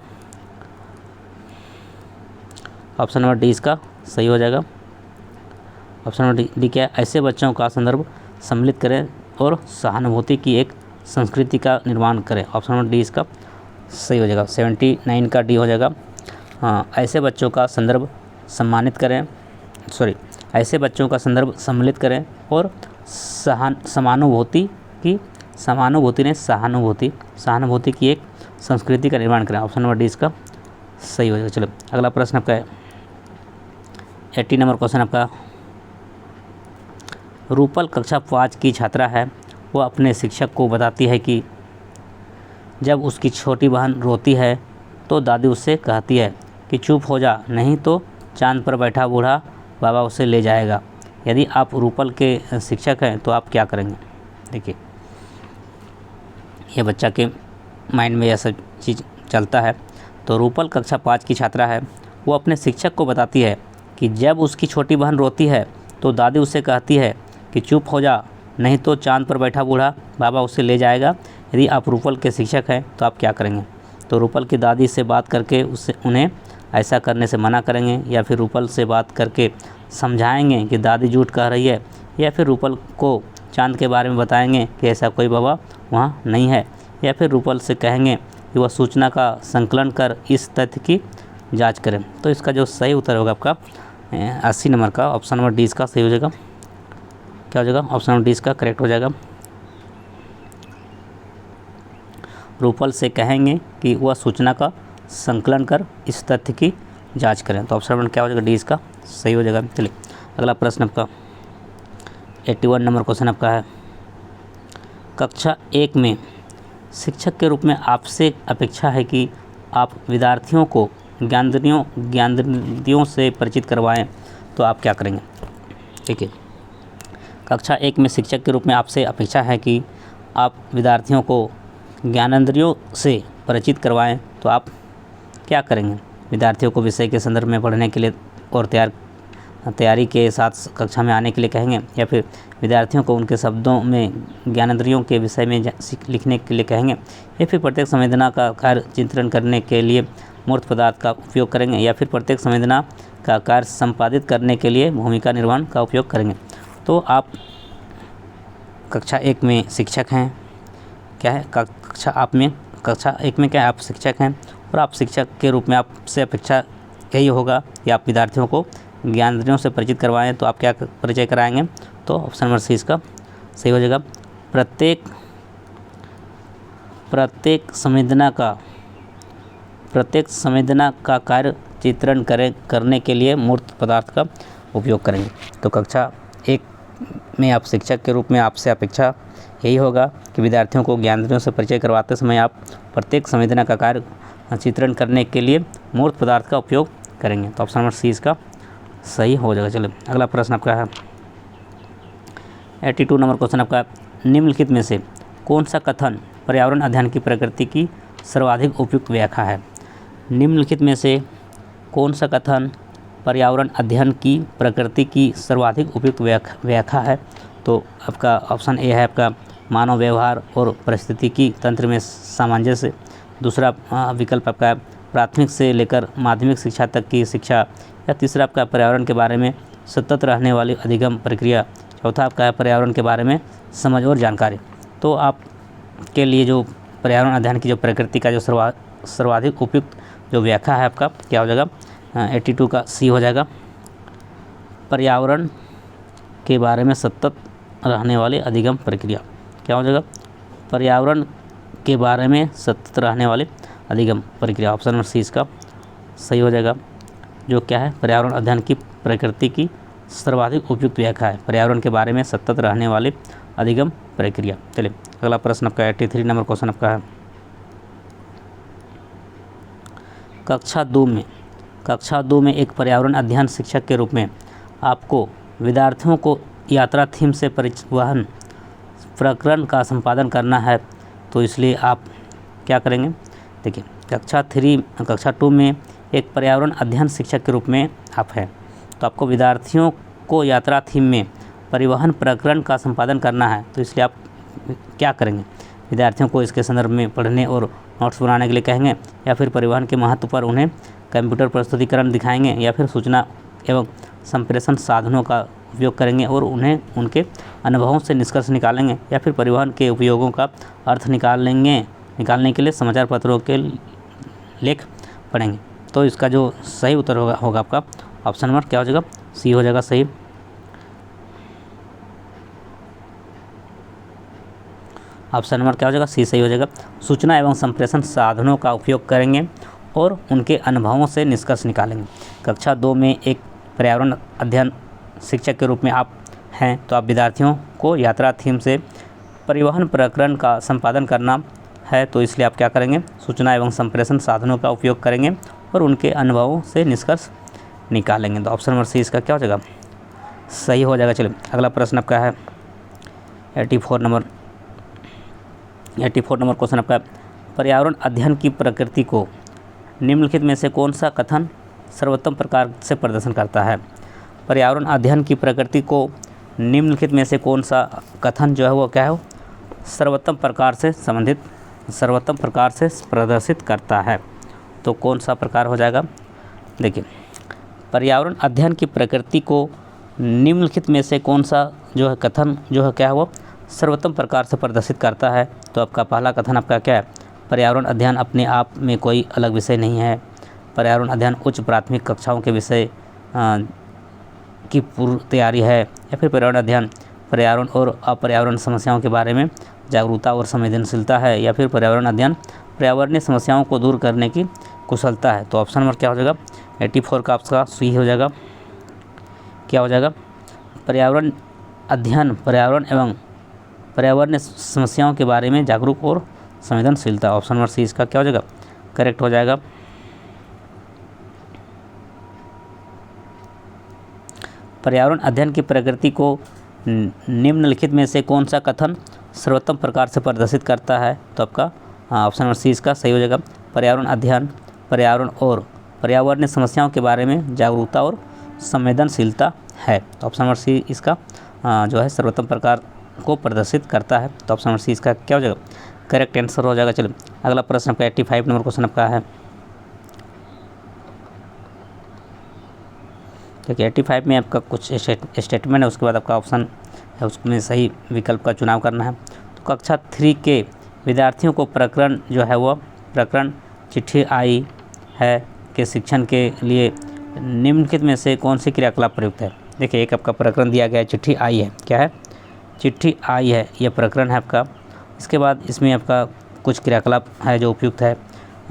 ऑप्शन नंबर डी इसका सही हो जाएगा। ऑप्शन नंबर डी क्या है? ऐसे बच्चों का संदर्भ सम्मिलित करें और सहानुभूति की एक संस्कृति का निर्माण करें। ऑप्शन नंबर डी इसका सही हो जाएगा। 79 का डी हो जाएगा। ऐसे बच्चों का संदर्भ ऐसे बच्चों का संदर्भ सम्मिलित करें और सहानुभूति की एक संस्कृति का निर्माण करें। ऑप्शन नंबर डी इसका सही हो जाएगा। चलो अगला प्रश्न आपका है 80 नंबर क्वेश्चन आपका, रूपल कक्षा 5 की छात्रा है। वो अपने शिक्षक को बताती है कि जब उसकी छोटी बहन रोती है तो दादी उससे कहती है कि चुप हो जा, नहीं तो चांद पर बैठा बूढ़ा बाबा उसे ले जाएगा। यदि आप रूपल के शिक्षक हैं तो आप क्या करेंगे? देखिए, ये बच्चा के माइंड में ऐसा चीज़ चलता है। तो रूपल कक्षा 5 की छात्रा है। वो अपने शिक्षक को बताती है कि जब उसकी छोटी बहन रोती है तो दादी उससे कहती है कि चुप हो जा, नहीं तो चांद पर बैठा बूढ़ा बाबा उसे ले जाएगा। यदि आप रूपल के शिक्षक हैं तो आप क्या करेंगे? तो रूपल की दादी से बात करके उन्हें ऐसा करने से मना करेंगे, या फिर रूपल से बात करके समझाएंगे कि दादी झूठ कह रही है, या फिर रूपल को चांद के बारे में बताएंगे कि ऐसा कोई बाबा वहाँ नहीं है, या फिर रूपल से कहेंगे कि वह सूचना का संकलन कर इस तथ्य की जांच करें। तो इसका जो सही उत्तर होगा आपका 80 नंबर का ऑप्शन नंबर डी इसका सही हो जाएगा। क्या हो जाएगा? ऑप्शन नंबर डी इसका करेक्ट हो जाएगा। रूपल से कहेंगे कि वह सूचना का संकलन कर इस तथ्य की जांच करें। तो ऑप्शन नंबर क्या हो जाएगा? डी इसका सही हो जाएगा। चलिए अगला प्रश्न आपका 81 नंबर क्वेश्चन आपका है, कक्षा 1 में शिक्षक के रूप में आपसे अपेक्षा है कि आप विद्यार्थियों को ज्ञानेंद्रियों से परिचित करवाएं, तो आप क्या करेंगे? देखिए, कक्षा 1 में शिक्षक के रूप में आपसे अपेक्षा है कि आप विद्यार्थियों को ज्ञानेंद्रियों से परिचित करवाएं, तो आप क्या करेंगे? विद्यार्थियों को विषय के संदर्भ में पढ़ने के लिए और तैयारी के साथ कक्षा में आने के लिए कहेंगे, या फिर विद्यार्थियों को उनके शब्दों में ज्ञानेंद्रियों के विषय में लिखने के लिए कहेंगे, या फिर प्रत्येक संवेदना का कार्य चित्रण करने के लिए मूर्त पदार्थ का उपयोग करेंगे, या फिर प्रत्येक संवेदना का कार्य संपादित करने के लिए भूमिका निर्वहन का उपयोग करेंगे। तो आप कक्षा 1 में शिक्षक हैं, क्या है? कक्षा 1 में क्या है? आप शिक्षक हैं, और आप शिक्षक के रूप में आपसे अपेक्षा यही होगा कि आप विद्यार्थियों को ज्ञानेंद्रियों से परिचित करवाएं। तो आप क्या परिचय कराएंगे? तो ऑप्शन नंबर सी इसका सही हो जाएगा। प्रत्येक संवेदना का कार्य चित्रण करने के लिए मूर्त पदार्थ का उपयोग करेंगे। तो कक्षा 1 में आप शिक्षक के रूप में आपसे अपेक्षा यही होगा कि विद्यार्थियों को ज्ञानेंद्रियों से परिचय करवाते समय आप प्रत्येक संवेदना का कार्य चित्रण करने के लिए मूर्त पदार्थ का उपयोग करेंगे। तो ऑप्शन नंबर सी इसका सही हो जाएगा। चलिए अगला प्रश्न आपका है 82 नंबर क्वेश्चन आपका, निम्नलिखित में से कौन सा कथन पर्यावरण अध्ययन की प्रकृति की सर्वाधिक उपयुक्त व्याख्या है? निम्नलिखित में से कौन सा कथन पर्यावरण अध्ययन की प्रकृति की सर्वाधिक उपयुक्त व्याख्या है? तो आपका ऑप्शन ए है आपका, मानव व्यवहार और पारिस्थितिकी तंत्र में सामंजस्य। दूसरा विकल्प आपका प्राथमिक से लेकर माध्यमिक शिक्षा तक की शिक्षा। या तीसरा आपका पर्यावरण के बारे में सतत रहने वाली अधिगम प्रक्रिया। चौथा आपका है पर्यावरण के बारे में समझ और जानकारी। तो आप के लिए जो पर्यावरण अध्ययन की जो प्रकृति का जो सर्वाधिक उपयुक्त जो व्याख्या है आपका क्या हो जाएगा? 82 का सी हो जाएगा, पर्यावरण के बारे में सतत रहने वाली अधिगम प्रक्रिया। क्या हो जाएगा? पर्यावरण के बारे में सतत रहने वाली अधिगम प्रक्रिया। ऑप्शन नंबर सी इसका सही हो जाएगा, जो क्या है पर्यावरण अध्ययन की प्रकृति की सर्वाधिक उपयुक्त व्याख्या है, पर्यावरण के बारे में सतत रहने वाली अधिगम प्रक्रिया। चलिए अगला प्रश्न आपका 83 नंबर क्वेश्चन आपका है, कक्षा 2 में एक पर्यावरण अध्ययन शिक्षक के रूप में आपको विद्यार्थियों को यात्रा थीम से परिवहन प्रकरण का संपादन करना है, तो इसलिए आप क्या करेंगे? देखिए, कक्षा 2 में एक पर्यावरण अध्ययन शिक्षक के रूप में आप हैं, तो आपको विद्यार्थियों को यात्रा थीम में परिवहन प्रकरण का संपादन करना है, तो इसलिए आप क्या करेंगे? विद्यार्थियों को इसके संदर्भ में पढ़ने और नोट्स बनाने के लिए कहेंगे, या फिर परिवहन के महत्व पर उन्हें कंप्यूटर प्रस्तुतिकरण दिखाएंगे, या फिर सूचना एवं संप्रेषण साधनों का उपयोग करेंगे और उन्हें उनके अनुभवों से निष्कर्ष निकालेंगे, या फिर परिवहन के उपयोगों का अर्थ निकालने के लिए समाचार पत्रों के लेख पढ़ेंगे। तो इसका जो सही उत्तर होगा आपका ऑप्शन नंबर क्या हो जाएगा? सी हो जाएगा सही। ऑप्शन नंबर क्या हो जाएगा? सी सही हो जाएगा। सूचना एवं संप्रेषण साधनों का उपयोग करेंगे और उनके अनुभवों से निष्कर्ष निकालेंगे। कक्षा 2 में एक पर्यावरण अध्ययन शिक्षक के रूप में आप हैं, तो आप विद्यार्थियों को यात्रा थीम से परिवहन प्रकरण का संपादन करना है, तो इसलिए आप क्या करेंगे? सूचना एवं संप्रेषण साधनों का उपयोग करेंगे और उनके अनुभवों से निष्कर्ष निकालेंगे। तो ऑप्शन नंबर सी इसका क्या हो जाएगा? सही हो जाएगा। चलिए अगला प्रश्न आपका है 84 नंबर क्वेश्चन आपका, पर्यावरण अध्ययन की प्रकृति को निम्नलिखित में से कौन सा कथन सर्वोत्तम प्रकार से प्रदर्शन करता है? पर्यावरण अध्ययन की प्रकृति को निम्नलिखित में से कौन सा कथन जो है वो क्या है? सर्वोत्तम प्रकार से प्रदर्शित करता है। तो कौन सा प्रकार हो जाएगा? देखिए, पर्यावरण अध्ययन की प्रकृति को निम्नलिखित में से कौन सा जो है कथन जो है क्या है वो सर्वोत्तम प्रकार से प्रदर्शित करता है? तो आपका पहला कथन आपका क्या है? पर्यावरण अध्ययन अपने आप में कोई अलग विषय नहीं है। पर्यावरण अध्ययन उच्च प्राथमिक कक्षाओं के विषय की पूर्व तैयारी है। या फिर पर्यावरण अध्ययन पर्यावरण और अपर्यावरण समस्याओं के बारे में जागरूकता और संवेदनशीलता है। या फिर पर्यावरण अध्ययन पर्यावरणीय समस्याओं को दूर करने की कुशलता है। तो ऑप्शन नंबर क्या हो जाएगा? 84 का आपका सी हो जाएगा। क्या हो जाएगा? पर्यावरण अध्ययन पर्यावरण एवं पर्यावरणीय समस्याओं के बारे में जागरूक और संवेदनशीलता। ऑप्शन नंबर सी इसका क्या हो जाएगा? करेक्ट हो जाएगा। पर्यावरण अध्ययन की प्रकृति को निम्नलिखित में से कौन सा कथन सर्वोत्तम प्रकार से प्रदर्शित करता है? तो आपका ऑप्शन नंबर सी इसका सही हो जाएगा। पर्यावरण अध्ययन पर्यावरण और पर्यावरणीय समस्याओं के बारे में जागरूकता और संवेदनशीलता है। तो ऑप्शन नंबर सी इसका जो है सर्वोत्तम प्रकार को प्रदर्शित करता है। तो ऑप्शन नंबर सी इसका क्या हो जाएगा? करेक्ट आंसर हो जाएगा। चलिए अगला प्रश्न आपका 85 नंबर क्वेश्चन आपका है। देखिए 85 में आपका कुछ स्टेटमेंट है, उसके बाद आपका ऑप्शन है, उसमें सही विकल्प का चुनाव करना है। तो कक्षा 3 के विद्यार्थियों को प्रकरण जो है वो प्रकरण चिट्ठी आई है के शिक्षण के लिए निम्नलिखित में से कौन सी क्रियाकलाप प्रयुक्त है? देखिए एक आपका प्रकरण दिया गया है, चिट्ठी आई है। क्या है? चिट्ठी आई है, यह प्रकरण है आपका। इसके बाद इसमें आपका कुछ क्रियाकलाप है जो उपयुक्त है।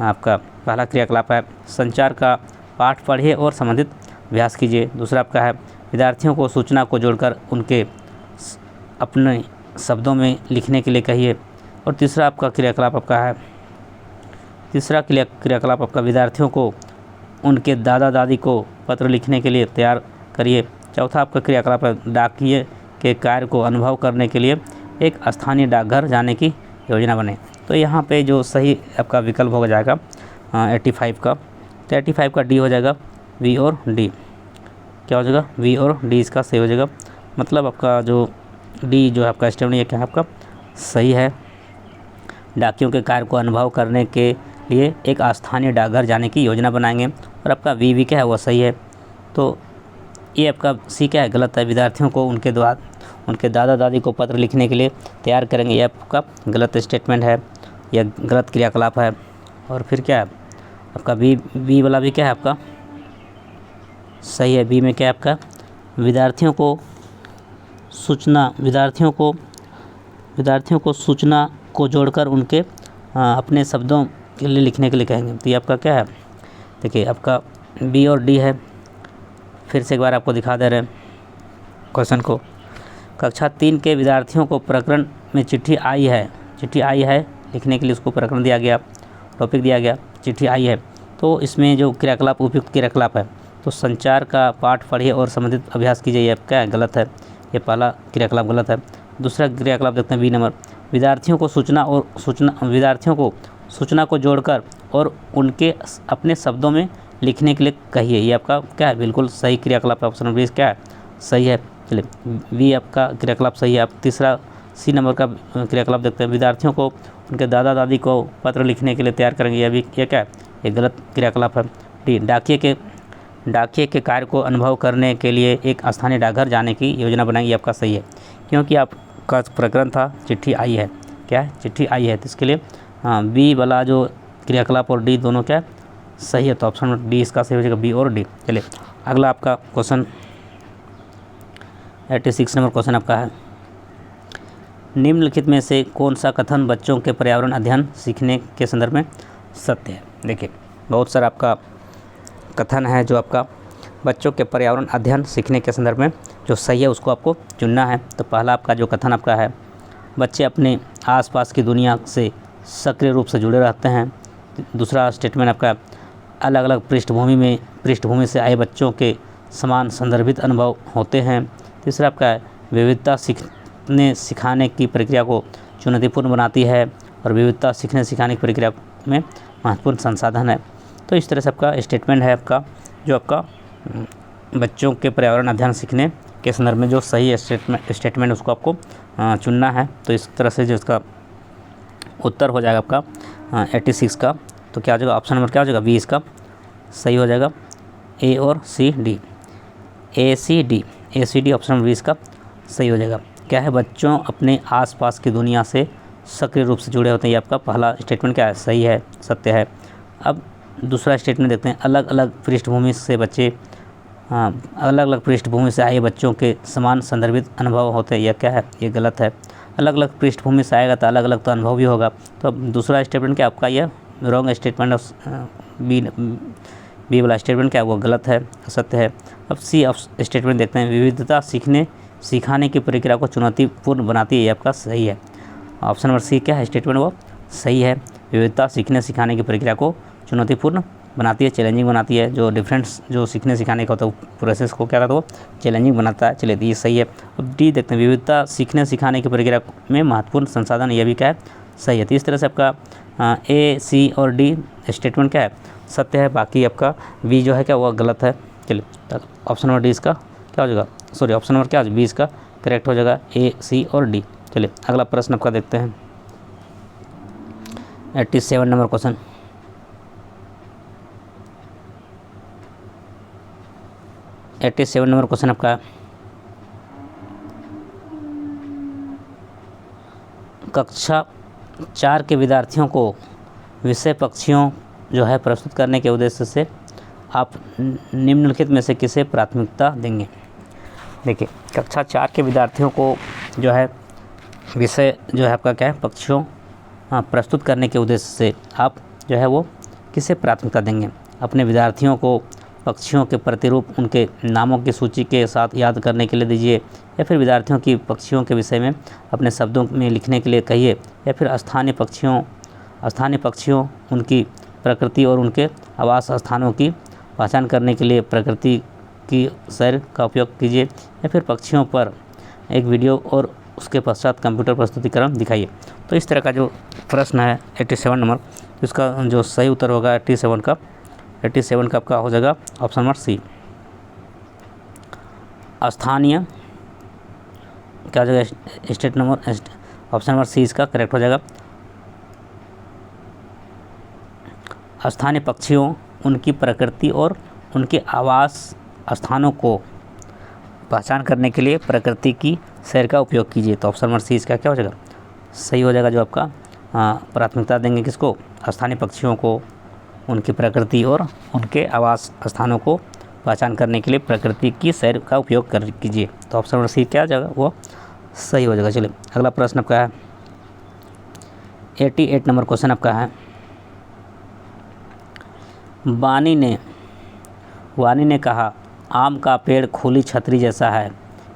आपका पहला क्रियाकलाप है संचार का पाठ पढ़िए और संबंधित अभ्यास कीजिए। दूसरा आपका है विद्यार्थियों को सूचना को जोड़कर उनके अपने शब्दों में लिखने के लिए कहिए। और तीसरा क्रियाकलाप आपका विद्यार्थियों को उनके दादा दादी को पत्र लिखने के लिए तैयार करिए। चौथा आपका क्रियाकलाप है डाकिए के कार्य को अनुभव करने के लिए एक स्थानीय डाकघर जाने की योजना बने। तो यहाँ पे जो सही आपका विकल्प हो जाएगा 85 का, तो 85 का डी हो जाएगा, वी और डी। क्या हो जाएगा? वी और डी इसका सही हो जाएगा। मतलब आपका जो डी जो है आपका स्टेटमेंट ये क्या है आपका सही है। डाकियों के कार्य को अनुभव करने के लिए एक स्थानीय डाकघर जाने की योजना बनाएंगे। और आपका वी क्या है वो सही है। तो ये आपका सी क्या है गलत है। विद्यार्थियों को उनके दादा दादी को पत्र लिखने के लिए तैयार करेंगे, ये आपका गलत स्टेटमेंट है, यह गलत क्रियाकलाप है। और फिर क्या है आपका बी वाला भी क्या है आपका सही है। बी में क्या है आपका विद्यार्थियों को सूचना को जोड़कर उनके अपने शब्दों के लिए लिखने के लिए कहेंगे। तो ये आपका क्या है, देखिए आपका बी और डी है। फिर से एक बार आपको दिखा दे रहे हैं क्वेश्चन को। कक्षा 3 के विद्यार्थियों को प्रकरण में चिट्ठी आई है लिखने के लिए उसको प्रकरण दिया गया, टॉपिक दिया गया, चिट्ठी आई है। तो इसमें जो क्रियाकलाप उपयुक्त क्रियाकलाप है, तो संचार का पाठ पढ़िए और संबंधित अभ्यास कीजिए, ये क्या है गलत है। ये पहला क्रियाकलाप गलत है। दूसरा क्रियाकलाप देखते हैं बी नंबर, विद्यार्थियों को सूचना को जोड़कर और उनके अपने शब्दों में लिखने के लिए कहिए, ये आपका क्या है बिल्कुल सही क्रियाकलाप है। ऑप्शन नंबर क्या है सही है। चलिए बी आपका क्रियाकलाप सही है। आप तीसरा सी नंबर का क्रियाकलाप देखते हैं, विद्यार्थियों को उनके दादा दादी को पत्र लिखने के लिए तैयार करेंगे, यह भी ये क्या है ये गलत क्रियाकलाप है। डी डाकिए के कार्य को अनुभव करने के लिए एक स्थानीय डाकघर जाने की योजना बनाएंगे, आपका सही है। क्योंकि आपका प्रकरण था चिट्ठी आई है, क्या है चिट्ठी आई है, तो इसके लिए बी वाला जो क्रियाकलाप और डी दोनों क्या सही है। तो ऑप्शन नंबर डी इसका सही हो जाएगा, बी और डी। चलिए अगला आपका क्वेश्चन 86 नंबर क्वेश्चन आपका है, निम्नलिखित में से कौन सा कथन बच्चों के पर्यावरण अध्ययन सीखने के संदर्भ में सत्य है। देखिए बहुत सारा आपका कथन है जो आपका बच्चों के पर्यावरण अध्ययन सीखने के संदर्भ में जो सही है उसको आपको चुनना है। तो पहला आपका जो कथन आपका है, बच्चे अपने आसपास की दुनिया से सक्रिय रूप से जुड़े रहते हैं। दूसरा स्टेटमेंट आपका, अलग अलग पृष्ठभूमि से आए बच्चों के समान संदर्भित अनुभव होते हैं। तीसरा आपका है, विविधता सीखने सिखाने की प्रक्रिया को चुनौतीपूर्ण बनाती है और विविधता सीखने सिखाने की प्रक्रिया में महत्वपूर्ण संसाधन है। तो इस तरह से आपका स्टेटमेंट है आपका जो आपका बच्चों के पर्यावरण अध्ययन सीखने के संदर्भ में जो सही स्टेटमेंट उसको आपको चुनना है। तो इस तरह से जो इसका उत्तर हो जाएगा आपका 86 का, तो क्या हो जाएगा ऑप्शन नंबर क्या हो जाएगा बी इसका सही हो जाएगा। ए और सी डी, ए सी डी ऑप्शन नंबर 20 का सही हो जाएगा। क्या है, बच्चों अपने आसपास की दुनिया से सक्रिय रूप से जुड़े होते हैं, ये आपका पहला स्टेटमेंट क्या है सही है, सत्य है। अब दूसरा स्टेटमेंट देखते हैं, अलग अलग पृष्ठभूमि से आए बच्चों के समान संदर्भित अनुभव होते हैं, यह क्या है ये गलत है। अलग अलग पृष्ठभूमि से आएगा तो अलग अलग तो अनुभव भी होगा। तो अब दूसरा स्टेटमेंट क्या आपका यह रॉन्ग स्टेटमेंट, बी वाला स्टेटमेंट क्या है वो गलत है, असत्य है। अब सी स्टेटमेंट देखते हैं, विविधता सिखाने की प्रक्रिया को चुनौतीपूर्ण बनाती है, ये आपका सही है। ऑप्शन नंबर सी क्या है स्टेटमेंट वो सही है। विविधता सीखने सिखाने की प्रक्रिया को चुनौतीपूर्ण बनाती है, चैलेंजिंग बनाती है। जो डिफरेंस जो सीखने सिखाने का होता है प्रोसेस को क्या करता है वो चैलेंजिंग बनाता है। चलिए ये सही है। अब डी देखते हैं, विविधता सीखने सिखाने की प्रक्रिया में महत्वपूर्ण संसाधन, ये भी क्या है सही है। तो इस तरह से आपका ए सी और डी स्टेटमेंट क्या है सत्य है, बाकी आपका बी जो है क्या वो गलत है। चलिए ऑप्शन नंबर डी इसका क्या हो जाएगा, सॉरी ऑप्शन नंबर क्या हो जाएगा बी इसका करेक्ट हो जाएगा, ए सी और डी। चलिए अगला प्रश्न आपका देखते हैं 87 नंबर क्वेश्चन, नंबर क्वेश्चन आपका, कक्षा 4 के विद्यार्थियों को विषय पक्षियों जो है प्रस्तुत करने के उद्देश्य से आप निम्नलिखित में से किसे प्राथमिकता देंगे। देखिए कक्षा 4 के विद्यार्थियों को जो है विषय जो है आपका क्या है पक्षियों प्रस्तुत करने के उद्देश्य से आप जो है वो किसे प्राथमिकता देंगे। अपने विद्यार्थियों को पक्षियों के प्रतिरूप उनके नामों की सूची के साथ याद करने के लिए दीजिए, या फिर विद्यार्थियों की पक्षियों के विषय में अपने शब्दों में लिखने के लिए कहिए, या फिर स्थानीय पक्षियों उनकी प्रकृति और उनके आवास स्थानों की पहचान करने के लिए प्रकृति की सैर का उपयोग कीजिए, या फिर पक्षियों पर एक वीडियो और उसके पश्चात कंप्यूटर प्रस्तुतिकरण दिखाइए। तो इस तरह का जो प्रश्न है 87 नंबर, इसका जो सही उत्तर होगा 87 का आपका हो जाएगा ऑप्शन नंबर सी। स्थानीय क्या हो जाएगा state number, option number C इसका करेक्ट हो जाएगा। स्थानीय पक्षियों, उनकी प्रकृति और उनके आवास स्थानों को पहचान करने के लिए प्रकृति की सैर का उपयोग कीजिए। तो ऑप्शन नंबर सी इसका क्या हो जाएगा सही हो जाएगा। जो आपका प्राथमिकता देंगे किसको, स्थानीय पक्षियों को, उनकी प्रकृति और उनके आवास स्थानों को पहचान करने के लिए प्रकृति की सैर का उपयोग कर कीजिए। तो ऑप्शन नंबर सी क्या हो जाएगा, वो सही हो जाएगा। चलिए अगला प्रश्न आपका है 88 नंबर क्वेश्चन आपका है, वाणी ने कहा आम का पेड़ खुली छतरी जैसा है।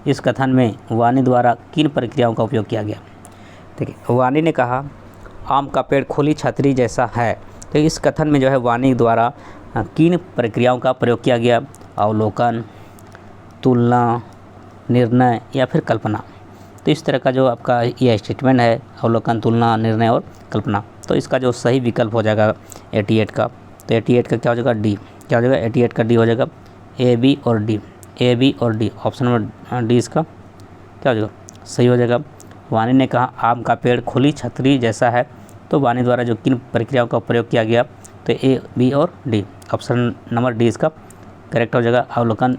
इस कथन में वाणी द्वारा किन प्रक्रियाओं का उपयोग किया गया। देखिए वाणी ने कहा आम का पेड़ खुली छतरी जैसा है, तो इस कथन में जो है वाणी द्वारा किन प्रक्रियाओं का प्रयोग किया गया। अवलोकन, तुलना, निर्णय या फिर कल्पना। तो इस तरह का जो आपका यह स्टेटमेंट है, अवलोकन, तुलना, निर्णय और कल्पना। तो इसका जो सही विकल्प हो जाएगा 88 का, तो 88 का क्या हो जाएगा डी, क्या हो जाएगा 88 का डी हो जाएगा ए बी और डी। ऑप्शन नंबर डी इसका क्या हो जाएगा सही हो जाएगा। वाणी ने कहा आम का पेड़ खुली छतरी जैसा है, तो वाणी द्वारा जो किन प्रक्रियाओं का प्रयोग किया गया, तो ए बी और डी। ऑप्शन नंबर डी इसका करेक्ट हो जाएगा। अवलोकन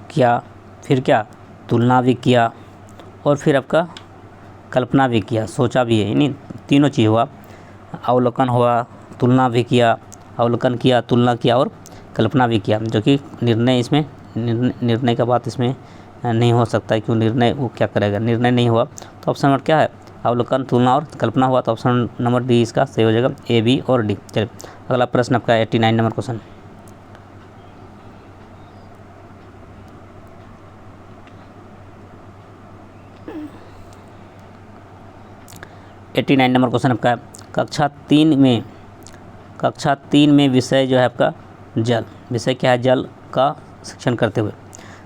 किया, फिर क्या तुलना भी किया और फिर आपका कल्पना भी किया, सोचा भी है, यानी तीनों चीज़ हुआ। अवलोकन हुआ, तुलना भी किया, अवलोकन किया, तुलना किया और कल्पना भी किया, जो कि निर्णय इसमें निर्णय का बात इसमें नहीं हो सकता है, क्यों निर्णय वो क्या करेगा, निर्णय नहीं हुआ। तो ऑप्शन नंबर क्या है अवलोकन, तुलना और कल्पना हुआ। तो ऑप्शन नंबर डी इसका सही हो जाएगा ए बी और डी। चलिए अगला प्रश्न आपका 89 नंबर क्वेश्चन, नंबर क्वेश्चन आपका है, कक्षा तीन में विषय जो है आपका जल, विषय क्या है जल का शिक्षण करते हुए।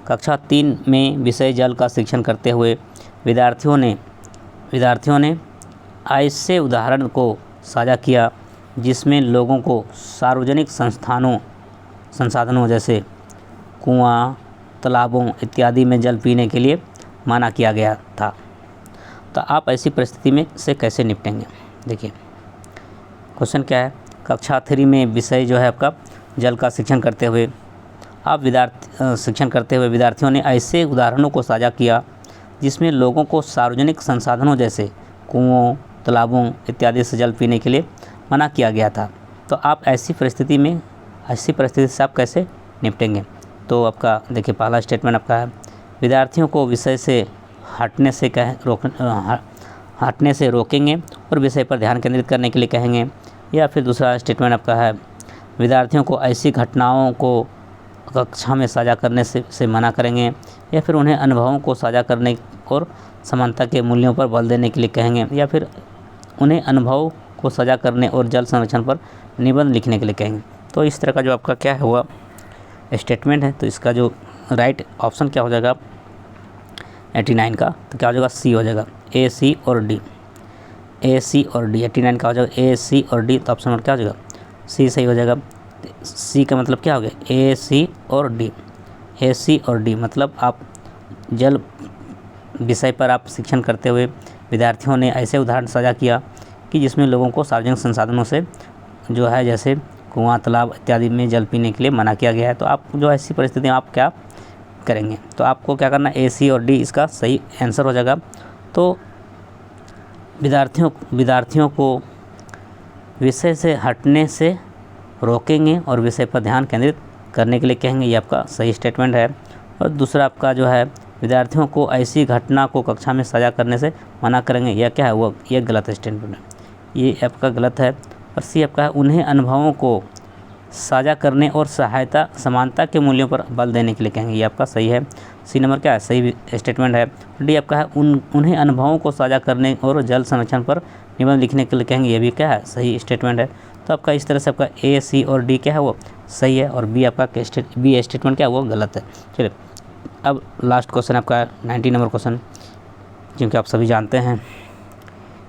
कक्षा 3 में विषय जल का शिक्षण करते हुए विद्यार्थियों ने ऐसे उदाहरण को साझा किया जिसमें लोगों को सार्वजनिक संसाधनों जैसे कुआं, तालाबों इत्यादि में जल पीने के लिए मना किया गया था। तो आप ऐसी परिस्थिति में से कैसे निपटेंगे। देखिए क्वेश्चन क्या है, कक्षा 3 में विषय जो है आपका जल का शिक्षण करते हुए विद्यार्थियों ने ऐसे उदाहरणों को साझा किया जिसमें लोगों को सार्वजनिक संसाधनों जैसे कुओं, तालाबों इत्यादि से जल पीने के लिए मना किया गया था। तो आप ऐसी परिस्थिति से आप कैसे निपटेंगे। तो आपका देखिए पहला स्टेटमेंट आपका है, विद्यार्थियों को विषय से हटने से रोकेंगे और विषय पर ध्यान केंद्रित करने के लिए कहेंगे। या फिर दूसरा स्टेटमेंट आपका है, विद्यार्थियों को ऐसी घटनाओं को कक्षा में साझा करने से मना करेंगे। या फिर उन्हें अनुभवों को साझा करने और समानता के मूल्यों पर बल देने के लिए कहेंगे। या फिर उन्हें अनुभव को साझा करने और जल संरक्षण पर निबंध लिखने के लिए कहेंगे। तो इस तरह का जो आपका क्या हुआ स्टेटमेंट है, तो इसका जो राइट ऑप्शन क्या हो जाएगा 89 का, तो क्या हो जाएगा सी हो जाएगा ए सी और डी। 89 का हो जाएगा ए सी और डी। तो ऑप्शन नंबर क्या हो जाएगा सी सही हो जाएगा। सी का मतलब क्या हो गया ए सी और डी मतलब आप जल विषय पर आप शिक्षण करते हुए विद्यार्थियों ने ऐसे उदाहरण साझा किया कि जिसमें लोगों को सार्वजनिक संसाधनों से जो है जैसे कुआं, तालाब इत्यादि में जल पीने के लिए मना किया गया है। तो आप जो ऐसी परिस्थिति में आप क्या करेंगे, तो आपको क्या करना ए सी और डी इसका सही आंसर हो जाएगा। तो विद्यार्थियों को विषय से हटने से रोकेंगे और विषय पर ध्यान केंद्रित करने के लिए कहेंगे, ये आपका सही स्टेटमेंट है। और दूसरा आपका जो है विद्यार्थियों को ऐसी घटना को कक्षा में साझा करने से मना करेंगे, यह क्या है वो ये गलत स्टेटमेंट है, ये आपका गलत है। और सी आपका है उन्हें अनुभवों को साझा करने और समानता के मूल्यों पर बल देने के लिए कहेंगे, ये आपका सही है। सी नंबर क्या है सही स्टेटमेंट है। डी आपका है उन्हें अनुभवों को साझा करने और जल संरक्षण पर निबंध लिखने के लिए कहेंगे, ये भी क्या है सही स्टेटमेंट है। तो आपका इस तरह से आपका ए सी और डी क्या है वो सही है और बी आपका बी स्टेटमेंट क्या है वो गलत है। चलिए अब लास्ट क्वेश्चन आपका 90 नंबर क्वेश्चन, क्योंकि आप सभी जानते हैं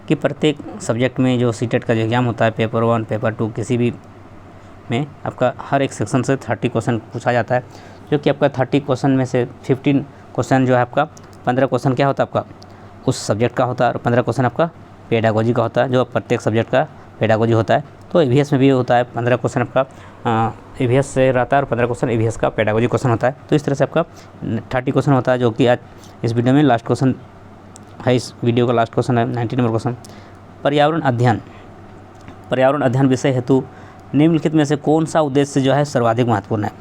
कि प्रत्येक सब्जेक्ट में जो सीटेट का जो एग्ज़ाम होता है, पेपर 1 पेपर 2 किसी भी में आपका हर एक सेक्शन से 30 क्वेश्चन पूछा जाता है, जो कि आपका 30 क्वेश्चन में से 15 क्वेश्चन जो है आपका 15 क्वेश्चन क्या होता है आपका उस सब्जेक्ट का होता है, और 15 क्वेश्चन आपका पेडागोजी का होता है, जो प्रत्येक सब्जेक्ट का पेडागोजी होता है। तो ईवीएस में भी होता है 15 क्वेश्चन आपका ईवीएस से रहता है और 15 क्वेश्चन ईवीएस का पेडागोजी क्वेश्चन होता है। तो इस तरह से आपका 30 क्वेश्चन होता है, जो कि आज इस वीडियो में लास्ट क्वेश्चन है, इस वीडियो का लास्ट क्वेश्चन है 90 नंबर क्वेश्चन। पर्यावरण अध्ययन विषय हेतु निम्नलिखित में से कौन सा उद्देश्य जो है सर्वाधिक महत्वपूर्ण है।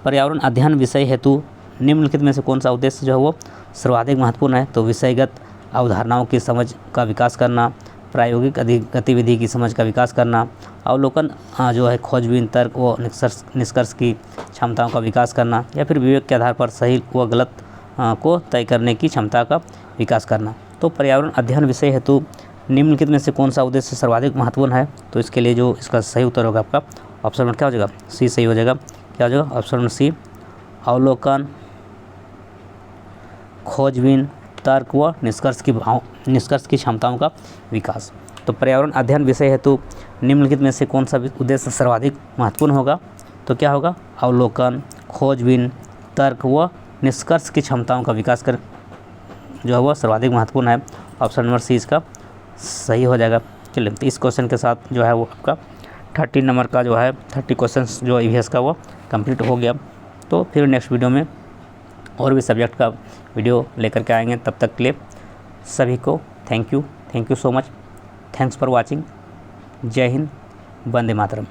पर्यावरण अध्ययन विषय हेतु निम्नलिखित में से कौन सा उद्देश्य जो है वो सर्वाधिक महत्वपूर्ण है। तो विषयगत अवधारणाओं की समझ का विकास करना, प्रायोगिक गतिविधि की समझ का विकास करना, अवलोकन जो है खोजबीन तर्क व निष्कर्ष की क्षमताओं का विकास करना, या फिर विवेक के आधार पर सही व गलत को तय करने की क्षमता का विकास करना। तो पर्यावरण अध्ययन विषय हेतु निम्नलिखित में से कौन सा उद्देश्य सर्वाधिक महत्वपूर्ण है। तो इसके लिए जो इसका सही उत्तर होगा आपका ऑप्शन नंबर क्या हो जाएगा, सी सही हो जाएगा। क्या हो जाएगा ऑप्शन नंबर सी, अवलोकन, खोजबीन, तर्क व निष्कर्ष की क्षमताओं का विकास। तो पर्यावरण अध्ययन विषय हेतु निम्नलिखित में से कौन सा उद्देश्य सर्वाधिक महत्वपूर्ण होगा। तो क्या होगा, अवलोकन, खोजबीन, तर्क व निष्कर्ष की क्षमताओं का विकास कर जो है वह सर्वाधिक महत्वपूर्ण है। ऑप्शन नंबर सी इसका सही हो जाएगा। चलिए, तो इस क्वेश्चन के साथ जो है वो आपका 30 नंबर का जो है 30 क्वेश्चंस जो ईवीएस का वो कंप्लीट हो गया। तो फिर नेक्स्ट वीडियो में और भी सब्जेक्ट का वीडियो लेकर के आएंगे। तब तक के लिए सभी को thank you so much, thanks for watching. जय हिंद, वंदे मातरम।